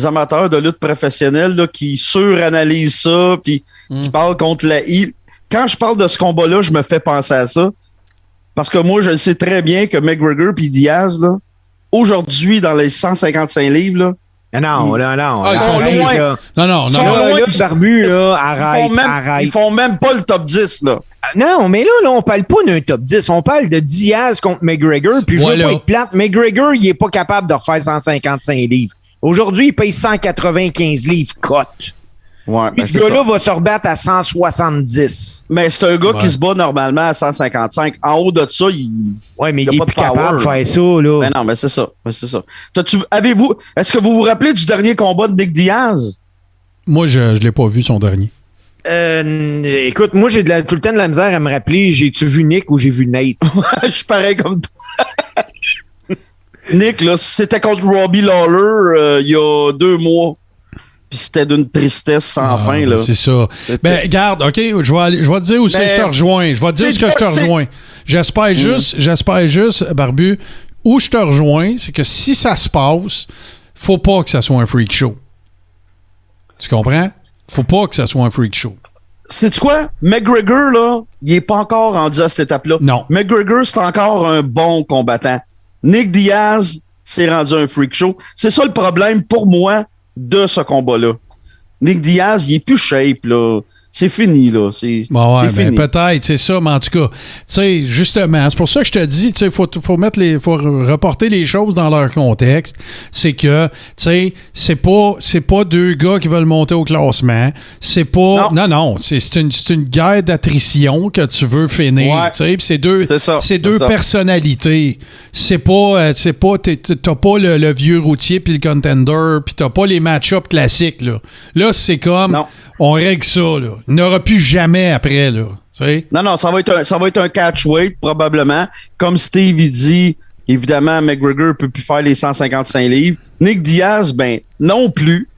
amateurs de lutte professionnelle là, qui suranalysent ça puis qui parlent contre la I. Quand je parle de ce combat-là, je me fais penser à ça. Parce que moi, je sais très bien que McGregor puis Diaz, là, aujourd'hui, dans les 155 livres, là. Non. Ils sont loin. Là. Non. Barbu, là, arrête. Ils font même pas le top 10, là. Non, mais là, on parle pas d'un top 10. On parle de Diaz contre McGregor. Puis je veux pas être plate. McGregor, il est pas capable de refaire 155 livres. Aujourd'hui, il paye 195 livres cote. Ouais, puis ce gars-là va se rebattre à 170. Mais c'est un gars qui se bat normalement à 155. En haut de ça, il mais il est plus capable de faire ça, là. Mais non, mais c'est ça. Est-ce que vous vous rappelez du dernier combat de Nick Diaz? Moi, je l'ai pas vu, son dernier. Écoute, moi, j'ai tout le temps de la misère à me rappeler, j'ai-tu vu Nick ou j'ai vu Nate? Je suis pareil comme toi. Nick, là, c'était contre Robbie Lawler il y a 2 mois. Puis c'était d'une tristesse sans fin, là. C'est ça. Ben, regarde, OK, je vais te dire où c'est que je te rejoins. Je vais te dire ce que je te rejoins. J'espère juste, Barbu, où je te rejoins, c'est que si ça se passe, faut pas que ça soit un freak show. Tu comprends? Faut pas que ça soit un freak show. Sais-tu quoi? McGregor, là, il est pas encore rendu à cette étape-là. Non. McGregor, c'est encore un bon combattant. Nick Diaz, c'est rendu un freak show. C'est ça le problème pour moi de ce combat-là. Nick Diaz, il est plus shape, là. C'est fini, là. C'est fini. Peut-être, c'est ça, mais en tout cas, tu sais, justement, c'est pour ça que je te dis, tu sais, faut reporter les choses dans leur contexte. C'est que, tu sais, c'est pas 2 gars qui veulent monter au classement. C'est pas. Non, c'est une guerre d'attrition que tu veux finir, tu sais, puis c'est deux personnalités. C'est pas t'as pas le vieux routier puis le contender, puis t'as pas les match-ups classiques, là. Là, c'est comme. Non. On règle ça, là. Il n'y aura plus jamais après, là. T'sais? Non, ça va être un catch-weight, probablement. Comme Steve, il dit, évidemment, McGregor ne peut plus faire les 155 livres. Nick Diaz, ben, non plus.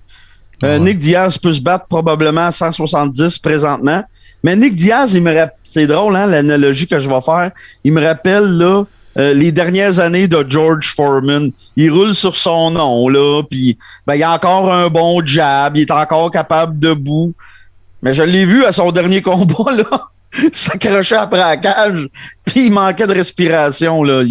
Nick Diaz peut se battre probablement à 170 présentement. Mais Nick Diaz, c'est drôle, hein, l'analogie que je vais faire. Il me rappelle, là, les dernières années de George Foreman. Il roule sur son nom, là, puis ben, il a encore un bon jab, il est encore capable debout. Mais je l'ai vu à son dernier combat, là, s'accrocher après la cage, puis il manquait de respiration, là.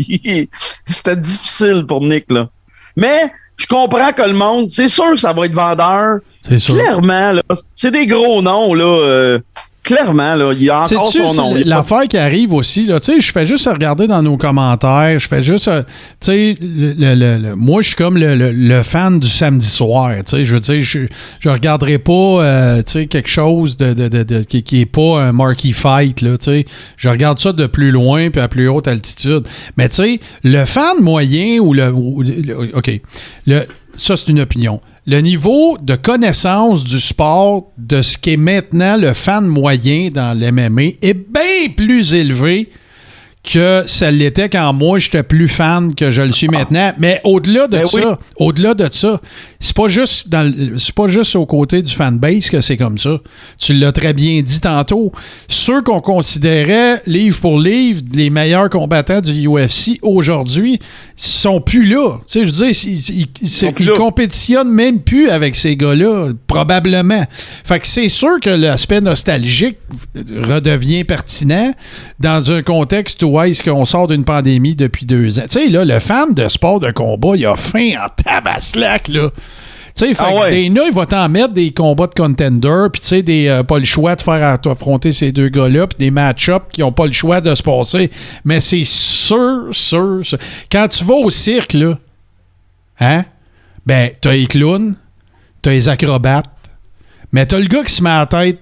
C'était difficile pour Nick, là. Mais je comprends que le monde, c'est sûr que ça va être vendeur. C'est sûr. Clairement, là, c'est des gros noms, là. Clairement, là, il y a encore son nom. L'affaire qui arrive aussi, là, tu sais, je fais juste regarder dans nos commentaires, je fais juste, tu sais, moi, je suis comme le fan du samedi soir, tu sais, je veux dire, je regarderai pas, tu sais, quelque chose qui est pas un marquee fight, là, tu sais, je regarde ça de plus loin puis à plus haute altitude. Mais tu sais, le fan moyen ça, c'est une opinion. Le niveau de connaissance du sport de ce qu'est maintenant le fan moyen dans l'MMA est bien plus élevé que ça l'était quand moi j'étais plus fan que je le suis maintenant. Mais au-delà de ça, c'est pas juste au côté du fanbase que c'est comme ça. Tu l'as très bien dit tantôt. Ceux qu'on considérait livre pour livre les meilleurs combattants du UFC aujourd'hui sont plus là. Tu sais, je veux dire, ils compétitionnent même plus avec ces gars-là, probablement. Fait que c'est sûr que l'aspect nostalgique redevient pertinent dans un contexte où est-ce qu'on sort d'une pandémie depuis 2 ans. Tu sais, là, le fan de sport de combat, il a faim en tabaslac, là. Tu sais, Dana, il va t'en mettre des combats de contender, puis tu sais, pas le choix de faire affronter ces deux gars-là, puis des match-ups qui n'ont pas le choix de se passer. Mais c'est sûr. Quand tu vas au cirque, là, hein, ben, t'as les clowns, t'as les acrobates, mais t'as le gars qui se met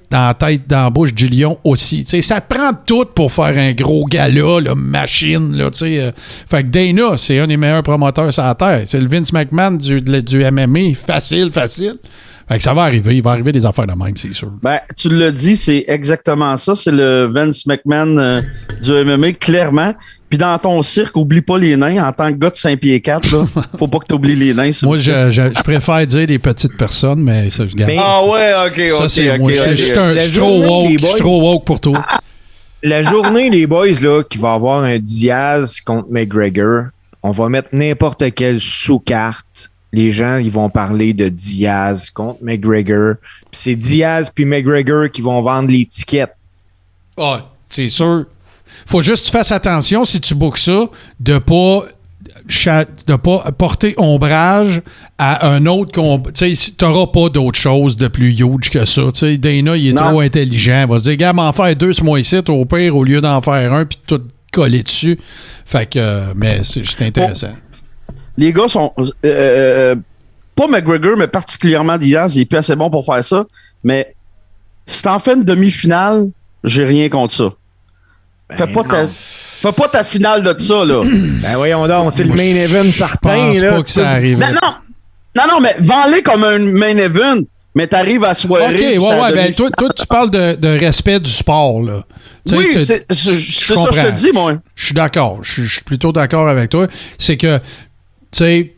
dans la bouche du lion aussi. T'sais, ça te prend tout pour faire un gros gala, là, machine. Là, fait que Dana, c'est un des meilleurs promoteurs sur la Terre. C'est le Vince McMahon du MMA. Facile. Fait que ça va arriver. Il va arriver des affaires de même, c'est sûr. Ben, tu l'as dit, c'est exactement ça. C'est le Vince McMahon du MMA, clairement. Puis dans ton cirque, oublie pas les nains. En tant que gars de 5 pieds 4, là, faut pas que tu oublies les nains. Moi, je préfère dire les petites personnes, mais ça, je garde. Ah ouais, OK. Je suis trop woke pour toi. La journée, les boys, là, qui va avoir un Diaz contre McGregor, on va mettre n'importe quelle sous-carte. Les gens, ils vont parler de Diaz contre McGregor. Puis c'est Diaz puis McGregor qui vont vendre les tickets. Ah, c'est sûr. Faut juste que tu fasses attention, si tu bookes ça, de pas porter ombrage à un autre combat. Tu sais, t'auras pas d'autre chose de plus huge que ça. Tu sais, Dana, il est trop intelligent. Il va se dire, gars, m'en faire 2 ce mois-ci, au pire, au lieu d'en faire un, puis tout coller dessus. Fait que, mais c'est intéressant. Les gars sont pas McGregor, mais particulièrement Diaz, il est plus assez bon pour faire ça. Mais si t'en fais une demi-finale, j'ai rien contre ça. Fais pas ta finale de ça, là. Ben voyons donc, c'est le main event certain. Je pense pas que ça arrive. Non, mais vends-les comme un main event. Mais t'arrives à soirée. OK, ben toi, tu parles de respect du sport, là. Oui, c'est ça que je te dis, moi. Je suis d'accord. Je suis plutôt d'accord avec toi. C'est que tu sais,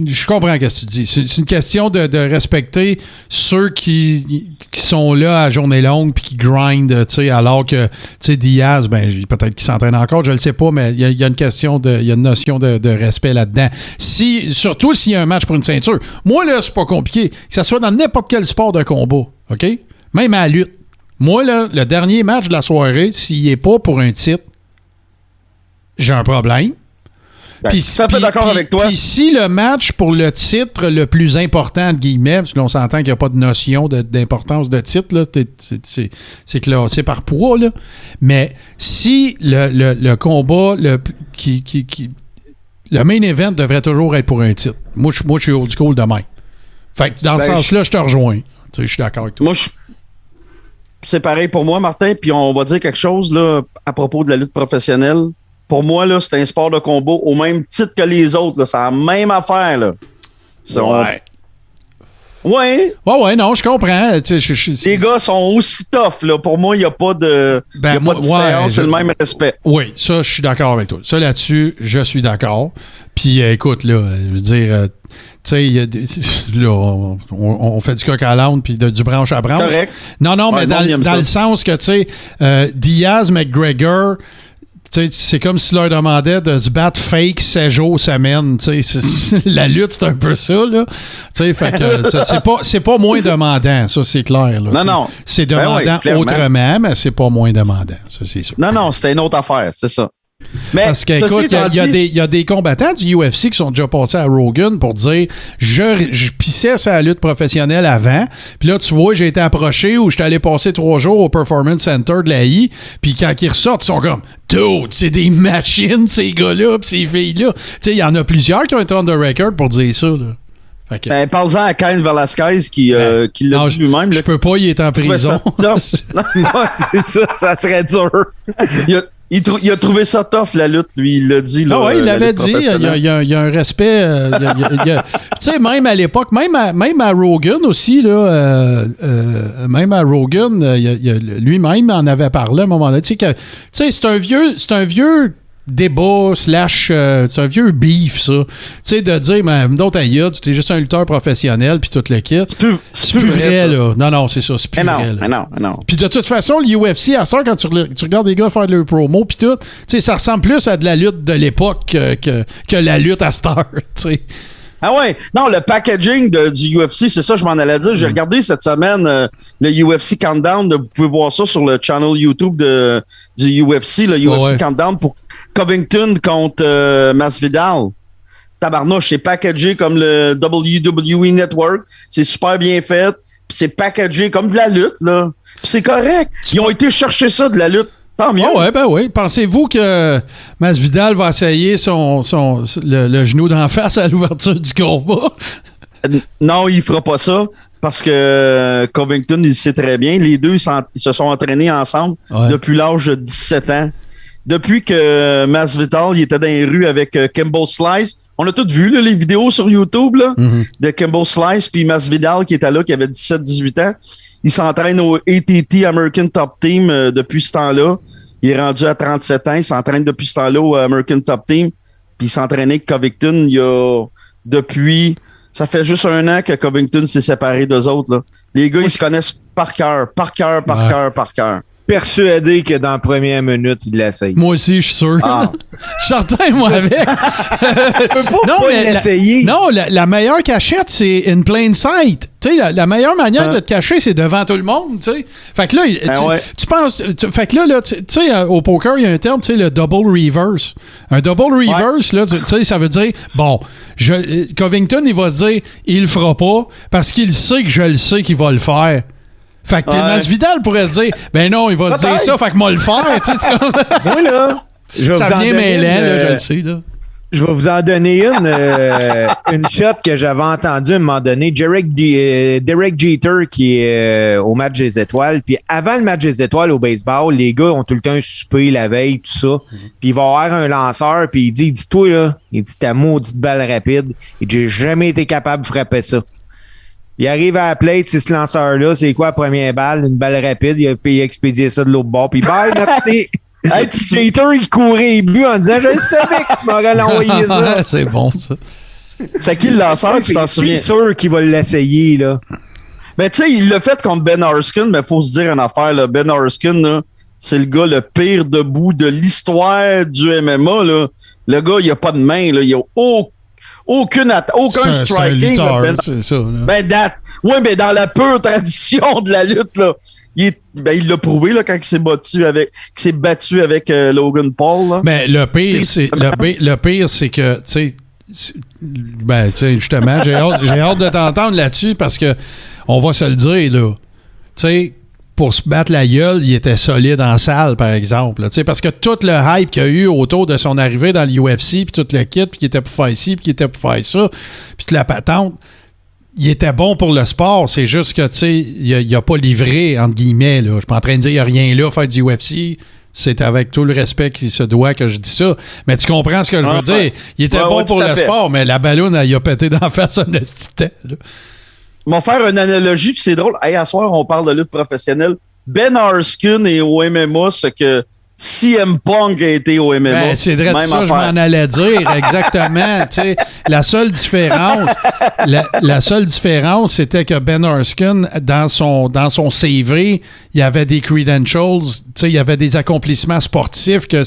je comprends ce que tu dis. C'est une question de respecter ceux qui sont là à journée longue puis qui grindent, tu sais, alors que, tu sais, Diaz, ben, peut-être qu'il s'entraîne encore, je le sais pas, mais il y a une question il y a une notion de respect là-dedans. Surtout s'il y a un match pour une ceinture. Moi, là, c'est pas compliqué. Que ça soit dans n'importe quel sport de combat, OK? Même à la lutte. Moi, là, le dernier match de la soirée, s'il est pas pour un titre, j'ai un problème. Je suis tout à fait d'accord avec toi. Puis si le match pour le titre le plus important, entre guillemets, parce qu'on s'entend qu'il n'y a pas de notion d'importance de titre, là, c'est classé par poids, là. Mais si le combat, le main event devrait toujours être pour un titre. Moi, je suis old school de même. Fait que dans ce sens-là, je te rejoins. Je suis d'accord avec toi. Moi, c'est pareil pour moi, Martin, puis on va dire quelque chose là, à propos de la lutte professionnelle. Pour moi, là, c'est un sport de combat au même titre que les autres. Là. C'est la même affaire. Là. Ouais, non, je comprends. Les gars sont aussi tough. Là. Pour moi, il n'y a pas de, différence. C'est le même respect. Oui, ça, je suis d'accord avec toi. Ça, là-dessus, je suis d'accord. Puis, écoute, là, je veux dire... tu sais, là, on fait du coq à l'âne puis du branche à branche. Correct. Non, mais dans le sens que, tu sais, Diaz, McGregor... c'est comme si tu leur demandais de se battre fake 7 jours semaine. La lutte, c'est un peu ça, là. Fait que c'est pas moins demandant, ça, c'est clair. Là, non. C'est demandant autrement, mais c'est pas moins demandant, ça, c'est sûr. Non, c'était une autre affaire, c'est ça. Mais parce qu'écoute, il y a des combattants du UFC qui sont déjà passés à Rogan pour dire je pissais sur la lutte professionnelle avant, puis là, tu vois, j'ai été approché ou j'étais allé passer 3 jours au Performance Center de la I, puis quand ils ressortent, ils sont comme dude, c'est des machines, ces gars-là, puis ces filles-là. Tu sais, il y en a plusieurs qui ont été on the record pour dire ça, là. Parle-en à Cain Velasquez qui l'a dit lui-même. Je peux pas, il est en prison. Moi, c'est ça serait dur. Il a trouvé ça tough, la lutte, lui. Il l'a dit. Là, il l'avait dit. Il y a un respect. Tu sais, même à l'époque, même à Rogan aussi, là, même à Rogan, lui-même en avait parlé à un moment donné. Tu sais, c'est un vieux débat / c'est un vieux beef, ça. Tu sais, de dire, d'autres aïeux, tu es juste un lutteur professionnel, puis tout le kit. C'est plus vrai, là. Non, c'est ça, c'est plus vrai. Non. Puis de toute façon, l'UFC, à ça, quand tu regardes les gars faire de leur promo, puis tout, tu sais, ça ressemble plus à de la lutte de l'époque que la lutte à Star, tu sais. Ah ouais, non, le packaging du UFC, c'est ça, je m'en allais dire. J'ai regardé cette semaine le UFC Countdown. Vous pouvez voir ça sur le channel YouTube du UFC, le UFC Countdown pour Covington contre Masvidal. Tabarnouche, c'est packagé comme le WWE Network. C'est super bien fait. Pis c'est packagé comme de la lutte, là. Pis c'est correct. Ils ont été chercher ça de la lutte. Tant mieux. Oui. Pensez-vous que Masvidal va essayer le genou d'en face à l'ouverture du combat? Non, il fera pas ça parce que Covington, il sait très bien. Les deux, ils se sont entraînés ensemble depuis l'âge de 17 ans. Depuis que Masvidal, il était dans les rues avec Kimbo Slice. On a tous vu là, les vidéos sur YouTube là, de Kimbo Slice puis Masvidal qui était là, qui avait 17-18 ans. Il s'entraîne au ATT American Top Team depuis ce temps-là. Il est rendu à 37 ans. Il s'entraîne depuis ce temps-là au American Top Team. Puis il s'entraînait avec Covington depuis... Ça fait juste 1 an que Covington s'est séparé d'eux autres. Là. Les gars, ils se connaissent par cœur. Persuadé que dans la première minute, il l'essaye. Moi aussi, je suis sûr. Je suis certain, moi, avec. Tu peux pas l'essayer. Non, la meilleure cachette, c'est in plain sight. Tu sais, la meilleure manière de te cacher, c'est devant tout le monde, tu sais. Fait que là, tu penses... Fait que là, tu sais, au poker, il y a un terme, tu sais, le double reverse. Un double reverse, là, tu sais, ça veut dire, bon, Covington, il va se dire, il le fera pas, parce qu'il sait que je le sais qu'il va le faire. Fait que Masvidal pourrait se dire, ben non, il va se dire ça, fait que moi le faire, tu sais. Oui, là. Ça vient mêlant, là, je le sais, là. Je vais vous en donner une shot que j'avais entendue à un moment donné. Derek Jeter qui est au match des étoiles. Puis avant le match des étoiles au baseball, les gars ont tout le temps un souper la veille, tout ça. Puis il va avoir un lanceur, puis il dit toi là, il dit ta maudite balle rapide. Il dit j'ai jamais été capable de frapper ça. Il arrive à la plate, c'est ce lanceur-là. C'est quoi la première balle? Une balle rapide. Il a expédié ça de l'autre bord. Puis bye, merci. Hey, Jeter, il courait et but en disant je savais que tu m'aurais envoyé ça. C'est bon, ça. C'est qui le lanceur, tu t'en souviens? Je suis sûr qu'il va l'essayer, là. Ben, tu sais, il l'a fait contre Ben Askren, mais faut se dire une affaire, là. Ben Askren, là, c'est le gars le pire debout de l'histoire du MMA, là. Le gars, il a pas de main, là. Il a aucun striking. C'est ça, là. Mais dans la pure tradition de la lutte, là. Il l'a prouvé là, quand il s'est battu avec Logan Paul. Là. Mais le pire, c'est que, tu sais, justement, j'ai hâte de t'entendre là-dessus parce que on va se le dire, là. Tu sais, pour se battre la gueule, il était solide en salle, par exemple. Là, parce que tout le hype qu'il y a eu autour de son arrivée dans l'UFC, puis tout le kit, puis qu'il était pour faire ci, puis qu'il était pour faire ça, puis toute la patente, il était bon pour le sport, c'est juste que, tu sais, il a pas livré, entre guillemets, là. Je suis pas en train de dire qu'il n'y a rien là, faire du UFC. C'est avec tout le respect qui se doit que je dis ça. Mais tu comprends ce que je veux dire. Il était bon pour le sport, mais la balloune, elle y a pété d'en face un instant, là. On va faire une analogie, puis c'est drôle. Hey, à soir, on parle de lutte professionnelle. Ben Askren est au MMA, ce que CM Punk a été au MMA. Ben, c'est vrai ça, affaire. Je m'en allais dire, exactement. La seule différence, c'était que Ben Askren, dans son CV, il y avait des credentials, il y avait des accomplissements sportifs que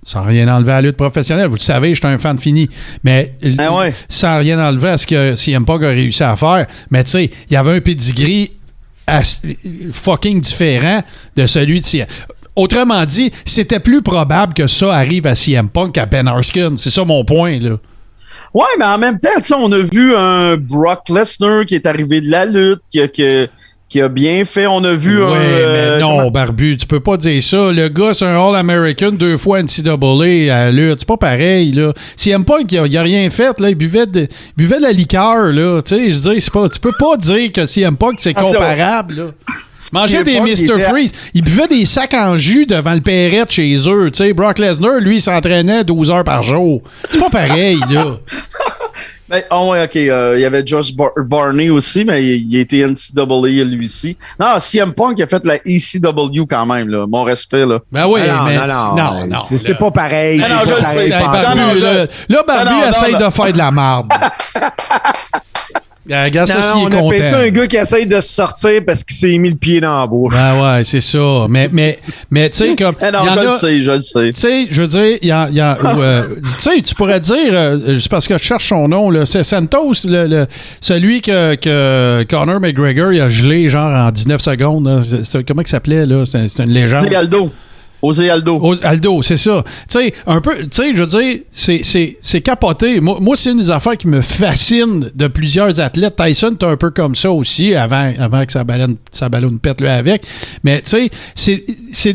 sans rien enlever à la lutte professionnelle, vous le savez, je suis un fan fini, mais sans rien enlever à ce que CM Punk a réussi à faire, mais tu sais, il y avait un pedigree fucking différent de celui de CM. Autrement dit, c'était plus probable que ça arrive à CM Punk qu'à Ben Askren. C'est ça mon point, là. Ouais, mais en même temps, on a vu un Brock Lesnar qui est arrivé de la lutte, qui a bien fait. On a vu mais non, Barbu, tu peux pas dire ça. Le gars, c'est un All-American, 2 fois NCAA à la lutte. C'est pas pareil, là. CM Punk, il a rien fait, là. Il buvait de la liqueur, là. Tu sais, je dis, tu peux pas dire que CM Punk, c'est comparable, là. Mangeait des Mr. Freeze. Il buvait des sacs en jus devant le Perrette chez eux. Tu sais, Brock Lesnar, lui, il s'entraînait 12 heures par jour. C'est pas pareil, là. Ben, ouais, OK. Il y avait Josh Barney aussi, mais il était NCAA, lui aussi. Non, CM Punk a fait la ECW quand même, là. Mon respect, là. Ben oui, mais non. C'est pas pareil. Non, je le sais. Là, Barbu essaye de faire de la marde. Regarde ça, on appelle ça un gars qui essaye de se sortir parce qu'il s'est mis le pied dans la bouche. Ben ouais, c'est ça. Mais tu sais, comme. Je le sais. Tu sais, je veux dire, tu sais, tu pourrais dire, c'est parce que je cherche son nom, là, c'est Santos, celui que Conor McGregor il a gelé genre en 19 secondes. Là. Comment il s'appelait, là? C'est une légende. C'est Aldo. José Aldo. Aldo, c'est ça. Tu sais, un peu, tu sais, je veux dire, c'est capoté. Moi, c'est une des affaires qui me fascine de plusieurs athlètes. Tyson, t'es un peu comme ça aussi, avant que sa ballonne pète, lui, avec. Mais, tu sais,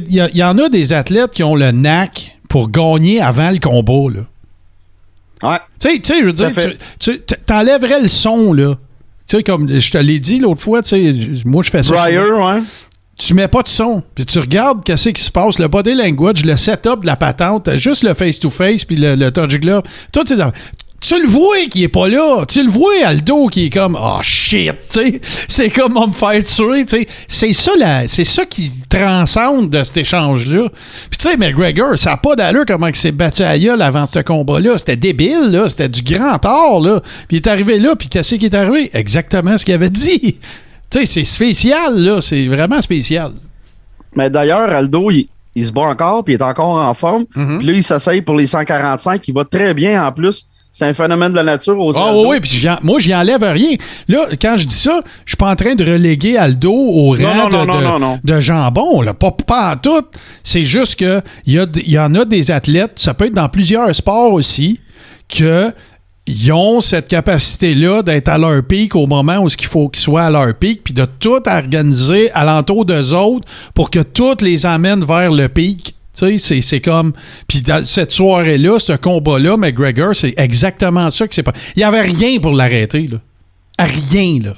il y en a des athlètes qui ont le knack pour gagner avant le combat, là. Ouais. Tu sais, je veux dire, tu t'enlèverais le son, là. Tu sais, comme je te l'ai dit l'autre fois, tu sais, moi, je fais ça. Ouais. Tu mets pas de son, puis tu regardes qu'est-ce qui se passe, le body language, le setup de la patente, juste le face-to-face, puis le touch glove, toutes ces affaires. Tu le vois qu'il est pas là. Tu le vois, Aldo, qui est comme « Oh, shit! » tu sais, c'est comme « On me faire tuer! » tu sais. C'est ça qui transcende de cet échange-là. Puis tu sais, McGregor, ça n'a pas d'allure comment il s'est battu à gueule avant ce combat-là. C'était débile, là. C'était du grand art, là. Puis il est arrivé là, puis qu'est-ce qui est arrivé? Exactement ce qu'il avait dit. Tu sais, c'est spécial, là. C'est vraiment spécial. Mais d'ailleurs, Aldo, il se bat encore, puis il est encore en forme. Mm-hmm. Puis là, il s'essaye pour les 145. Il va très bien, en plus. C'est un phénomène de la nature aux Aldo. Oui, puis moi, j'y enlève rien. Là, quand je dis ça, je suis pas en train de reléguer Aldo au rang de jambon. Là. Pas en tout. C'est juste que il y en a des athlètes, ça peut être dans plusieurs sports aussi, que ils ont cette capacité-là d'être à leur pic au moment où il faut qu'ils soient à leur pic, puis de tout organiser alentour d'eux autres pour que tout les amène vers le pic. Tu sais, c'est comme... Puis dans cette soirée-là, ce combat-là, McGregor, c'est exactement ça que c'est pas... Il n'y avait rien pour l'arrêter, là. Rien, là.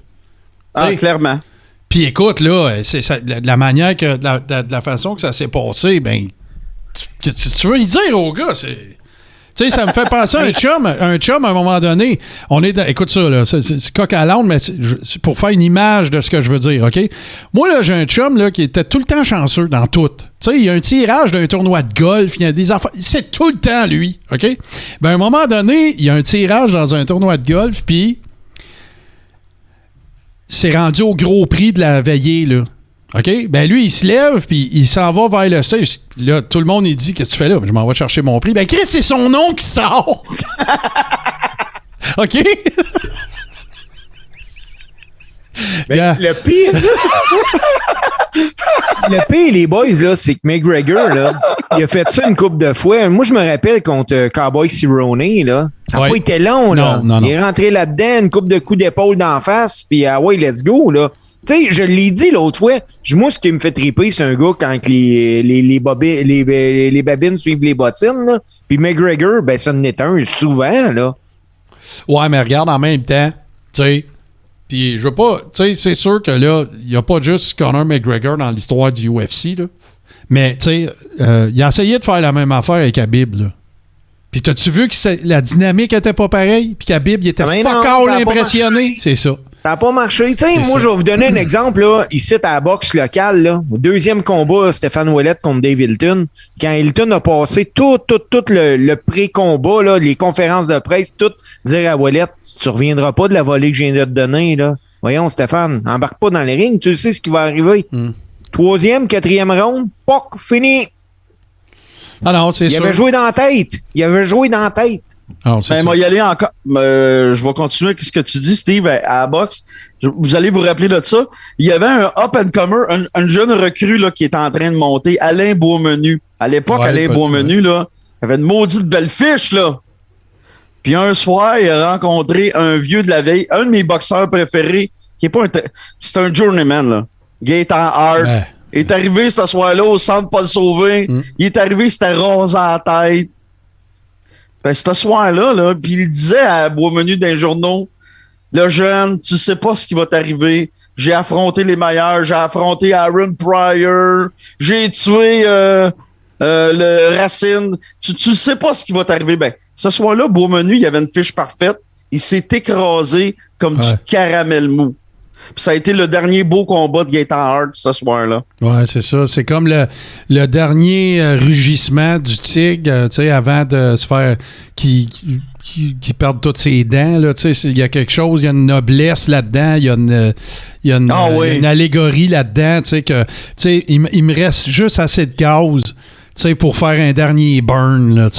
Ah, clairement. Puis écoute, là, c'est ça, de la manière que... De la façon que ça s'est passé, ben... Tu veux y dire au gars, c'est... Tu sais, ça me fait penser à un chum, à un moment donné. On est écoute ça, là, c'est coq à l'âne, mais c'est pour faire une image de ce que je veux dire, OK? Moi, là, j'ai un chum là, qui était tout le temps chanceux dans tout. Tu sais, il y a un tirage d'un tournoi de golf, il y a des affaires. C'est tout le temps, lui, OK? Ben, à un moment donné, il y a un tirage dans un tournoi de golf, puis c'est rendu au gros prix de la veillée, là. OK? Ben lui, il se lève, puis il s'en va vers le stage. Là, tout le monde, il dit, qu'est-ce que tu fais là? Je m'en vais chercher mon prix. Ben Chris, c'est son nom qui sort! OK? Ben, le pire... Le pire, les boys, là, c'est que McGregor, là, il a fait ça une couple de fois. Moi, je me rappelle contre Cowboy Cerrone, là. Ça n'a pas été long, là. Non. Il est rentré là-dedans, une couple de coups d'épaule d'en face, puis ouais, let's go, là. Tu sais, je l'ai dit l'autre fois, moi, ce qui me fait triper, c'est un gars quand les babines suivent les bottines, là. Puis McGregor, ben, ça en est un souvent, là. Ouais, mais regarde en même temps, tu sais, puis je veux pas, tu sais, c'est sûr que là, il n'y a pas juste Conor McGregor dans l'histoire du UFC, là. Mais, tu sais, il a essayé de faire la même affaire avec Khabib, là. Puis t'as-tu vu que la dynamique était pas pareille? Puis Khabib, il était fuck all impressionné? C'est ça. Ça n'a pas marché. Tu sais, moi, je vais vous donner un exemple, là, ici, à la boxe locale, là. Au deuxième combat, Stéphane Ouellet contre Dave Hilton. Quand Hilton a passé tout le pré-combat, là, les conférences de presse, tout, dire à Ouellet, tu reviendras pas de la volée que je viens de te donner, là. Voyons, Stéphane, embarque pas dans les rings, tu sais ce qui va arriver. Troisième, quatrième round, poc, fini. Ah non, c'est sûr. Il avait joué dans la tête. Ah, ben, moi, y aller encore. Je vais continuer avec ce que tu dis, Steve, à la boxe. Vous allez vous rappeler de ça. Il y avait un up-and-comer, un jeune recrue là, qui est en train de monter, Alain Beaumenu. À l'époque, Alain Beaumenu, là, il avait une maudite belle fiche, là. Puis un soir, il a rencontré un vieux de la veille, un de mes boxeurs préférés, qui est pas c'est un journeyman, là. Gaëtan Hart. Il est arrivé ce soir-là au centre Paul Sauvé. Il est arrivé, c'était rose à la tête. Ben, ce soir-là, là, puis il disait à Beaumenu dans les journaux, le jeune, tu sais pas ce qui va t'arriver. j'ai affronté les meilleurs, j'ai affronté Aaron Pryor, j'ai tué le Racine. Tu sais pas ce qui va t'arriver. Ben, ce soir-là, Beaumenu, il y avait une fiche parfaite. Il s'est écrasé comme du caramel mou. Puis ça a été le dernier beau combat de Gaétan Hart ce soir-là. Ouais, c'est ça. C'est comme le dernier rugissement du tigre, tu sais, avant de se faire... qui perdent toutes ses dents. Il y a quelque chose, il y a une noblesse là-dedans, il y a une allégorie là-dedans. Il me reste juste assez de gaz pour faire un dernier burn. Là.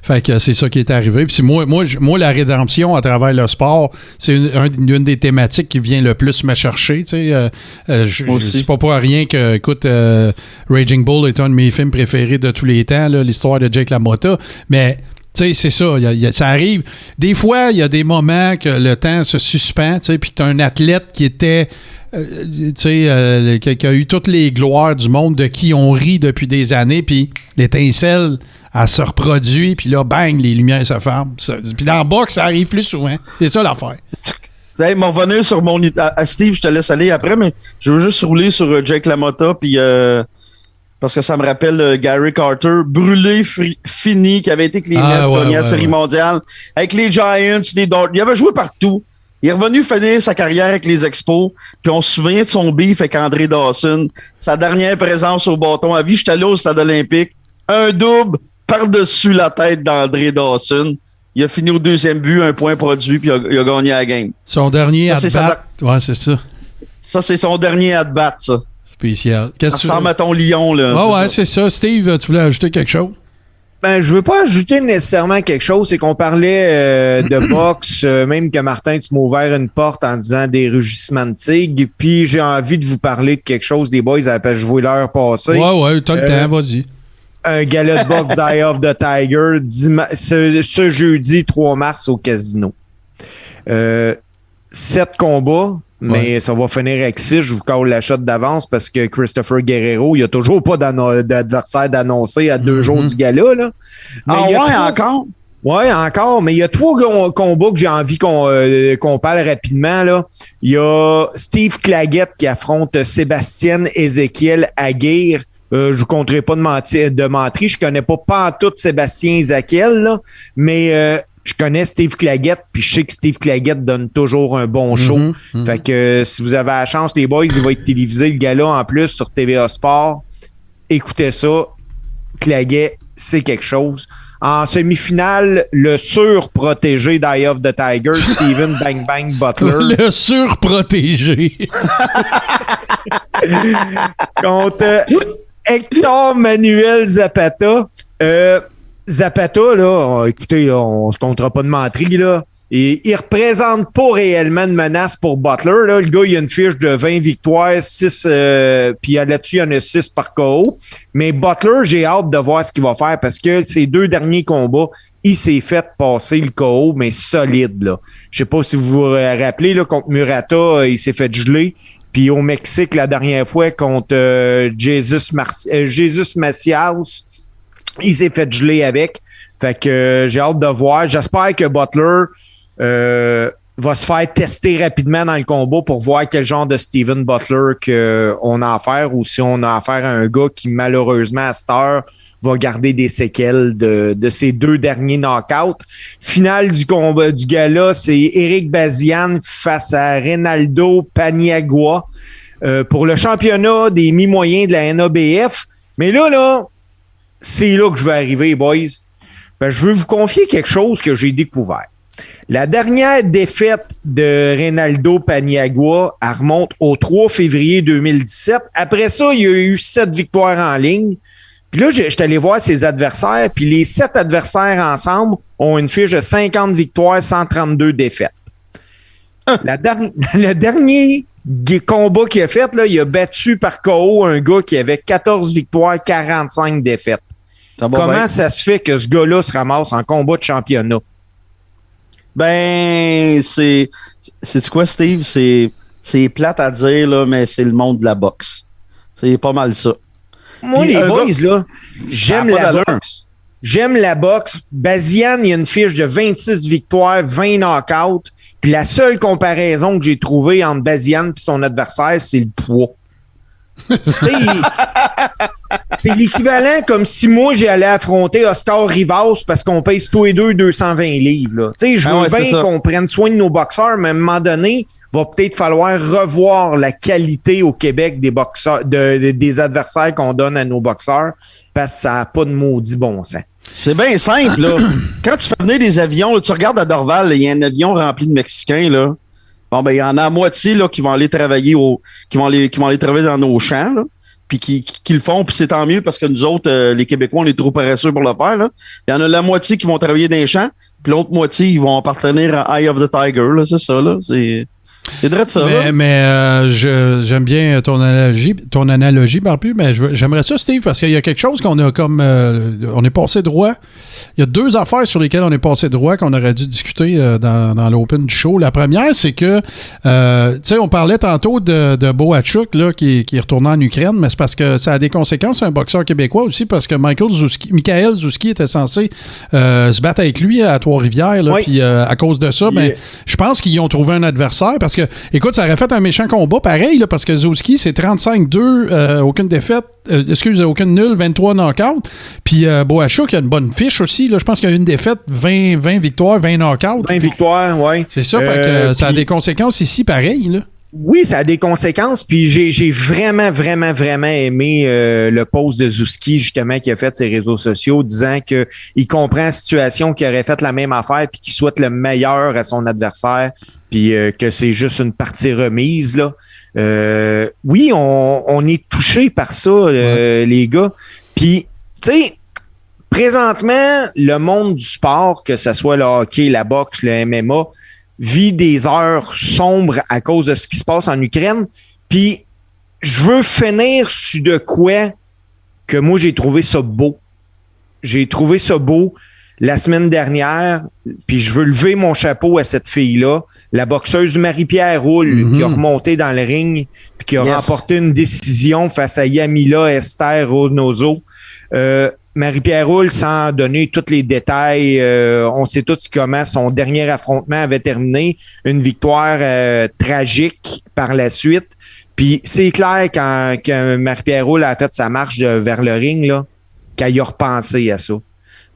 Fait que c'est ça qui est arrivé. Puis moi, la rédemption à travers le sport, c'est une des thématiques qui vient le plus me chercher. C'est pas pour rien que, écoute, Raging Bull est un de mes films préférés de tous les temps, là, l'histoire de Jake LaMotta. Mais c'est ça, ça arrive. Des fois, il y a des moments que le temps se suspend, puis que tu as un athlète qui était, qui a eu toutes les gloires du monde, de qui on rit depuis des années, puis l'étincelle, elle se reproduit, puis là, bang, les lumières se ferment. Puis dans le box, ça arrive plus souvent. C'est ça l'affaire. Hey, m'en revenir sur mon... Steve, je te laisse aller après, mais je veux juste rouler sur Jake LaMotta, puis... parce que ça me rappelle Gary Carter, brûlé, fini, qui avait été avec les Mets, gagné la Série mondiale, avec les Giants, les Dodgers. Il avait joué partout. Il est revenu finir sa carrière avec les Expos, puis on se souvient de son beef avec André Dawson, sa dernière présence au bâton à vie. J'étais allé au stade olympique, un double par-dessus la tête d'André Dawson. Il a fini au deuxième but, un point produit, puis il a gagné la game. Son dernier at-bat. Ouais, c'est ça. Ça, c'est son dernier at-bat, ça. Spécial. Ça ressemble à ton lion, là. Ah ouais, c'est ça. Steve, tu voulais ajouter quelque chose? Ben, je veux pas ajouter nécessairement quelque chose. C'est qu'on parlait de boxe, même que Martin, tu m'as ouvert une porte en disant des rugissements de tigre. Puis j'ai envie de vous parler de quelque chose. Des boys, je vois l'heure passer. Ouais, t'as le temps, vas-y. Un gala de boxe Die of the Tiger ce jeudi 3 mars au casino. 7 combats. Mais ça va finir avec 6. Je vous colle la shot d'avance parce que Christopher Guerrero, il n'y a toujours pas d'adversaire d'annoncer à 2 jours du gala. Là. Mais encore? Oui, encore. Mais il y a 3 combats que j'ai envie qu'on parle rapidement. Là. Il y a Steve Claggett qui affronte Sébastien Ézéchiel Aguirre. Je ne vous compterai pas de mentir. Je connais pas pantoute Sébastien Ézéchiel, là, mais... je connais Steve Claggett, puis je sais que Steve Claggett donne toujours un bon show. Fait que si vous avez la chance, les boys, il va être télévisé le gala en plus sur TVA Sport. Écoutez ça. Claggett, c'est quelque chose. En semi-finale, le surprotégé d'Eye of the Tiger, Steven Bang Bang Butler. Le surprotégé. Contre Hector Manuel Zapata. Zapata, là, écoutez, là, on se comptera pas de menterie, là. Et il représente pas réellement une menace pour Butler, là. Le gars, il a une fiche de 20 victoires, 6, puis là-dessus, il y en a 6 par KO. Mais Butler, j'ai hâte de voir ce qu'il va faire parce que ces 2 derniers combats, il s'est fait passer le KO, mais solide, là. Je sais pas si vous vous rappelez, là, contre Murata, il s'est fait geler. Puis au Mexique, la dernière fois, contre Jesus Macias, il s'est fait geler avec. Fait que j'ai hâte de voir. J'espère que Butler va se faire tester rapidement dans le combat pour voir quel genre de Steven Butler qu'on a affaire ou si on a affaire à un gars qui, malheureusement, à cette heure, va garder des séquelles de ses 2 derniers knockouts. Finale du combat du gala, c'est Eric Bazian face à Reynaldo Paniagua pour le championnat des mi-moyens de la NABF. Mais là, c'est là que je vais arriver, boys. Ben, je veux vous confier quelque chose que j'ai découvert. La dernière défaite de Reynaldo Paniagua, elle remonte au 3 février 2017. Après ça, il y a eu 7 victoires en ligne. Puis là, je suis allé voir ses adversaires, puis les 7 adversaires ensemble ont une fiche de 50 victoires, 132 défaites. Le dernier combat qu'il a fait, là, il a battu par KO un gars qui avait 14 victoires, 45 défaites. Comment ça se fait que ce gars-là se ramasse en combat de championnat? Ben, c'est quoi, Steve? C'est plate à dire, là, mais c'est le monde de la boxe. C'est pas mal ça. Moi, les boys, là, j'aime la boxe. J'aime la boxe. Bazian, il y a une fiche de 26 victoires, 20 knockouts. Puis la seule comparaison que j'ai trouvée entre Bazian et son adversaire, c'est le poids. C'est l'équivalent comme si moi j'allais affronter Oscar Rivas parce qu'on pèse tous les deux 220 livres. Je veux bien qu'on prenne soin de nos boxeurs, mais à un moment donné, il va peut-être falloir revoir la qualité au Québec des boxeurs, des adversaires qu'on donne à nos boxeurs parce que ça n'a pas de maudit bon sens. C'est bien simple, là. Quand tu fais venir des avions, là, tu regardes à Dorval, il y a un avion rempli de Mexicains, là. Bon, ben, il y en a à moitié, là, qui vont aller travailler qui vont aller travailler dans nos champs, là. Puis qui le font, puis c'est tant mieux parce que nous autres, les Québécois, on est trop paresseux pour le faire, là. Il y en a la moitié qui vont travailler dans les champs, puis l'autre moitié, ils vont appartenir à Eye of the Tiger, là. C'est ça, là. C'est vrai de ça, là. Mais j'aime bien ton analogie, Barbu, mais j'aimerais ça, Steve, parce qu'il y a quelque chose qu'on a comme... on est passé droit. Il y a deux affaires sur lesquelles on est passé droit qu'on aurait dû discuter dans l'open du show. La première, c'est que, tu sais, on parlait tantôt de Bohachuk, là, qui est retourné en Ukraine, mais c'est parce que ça a des conséquences, un boxeur québécois aussi, parce que Michael Zouski était censé se battre avec lui à Trois-Rivières, là, puis à cause de ça, ben, je pense qu'ils ont trouvé un adversaire, parce que, écoute, ça aurait fait un méchant combat pareil, là, parce que Zouski, c'est 35-2, aucune défaite, aucune nulle, 23 knockouts. Puis Bohachuk, il a une bonne fiche aussi. Là. Je pense qu'il y a une défaite, 20 victoires, 20 knockouts. 20 victoires, oui. C'est ça, fait que ça a des conséquences ici pareil, là. Oui, ça a des conséquences. Puis j'ai vraiment, vraiment, vraiment aimé le post de Zouski, justement, qui a fait ses réseaux sociaux, disant qu'il comprend la situation, qu'il aurait fait la même affaire, puis qu'il souhaite le meilleur à son adversaire, puis que c'est juste une partie remise, là. Oui, on est touché par ça, les gars. Puis, tu sais, présentement, le monde du sport, que ce soit le hockey, la boxe, le MMA, vit des heures sombres à cause de ce qui se passe en Ukraine. Puis, je veux finir sur de quoi que moi, j'ai trouvé ça beau. J'ai trouvé ça beau la semaine dernière, puis je veux lever mon chapeau à cette fille-là, la boxeuse Marie-Pierre Roule, qui a remonté dans le ring, puis qui a remporté une décision face à Yamila Esther Reynoso. Marie-Pierre Roule, sans donner tous les détails, on sait tous comment son dernier affrontement avait terminé. Une victoire tragique par la suite. Puis c'est clair quand Marie-Pierre Roule a fait sa marche vers le ring, là, qu'elle y a repensé à ça.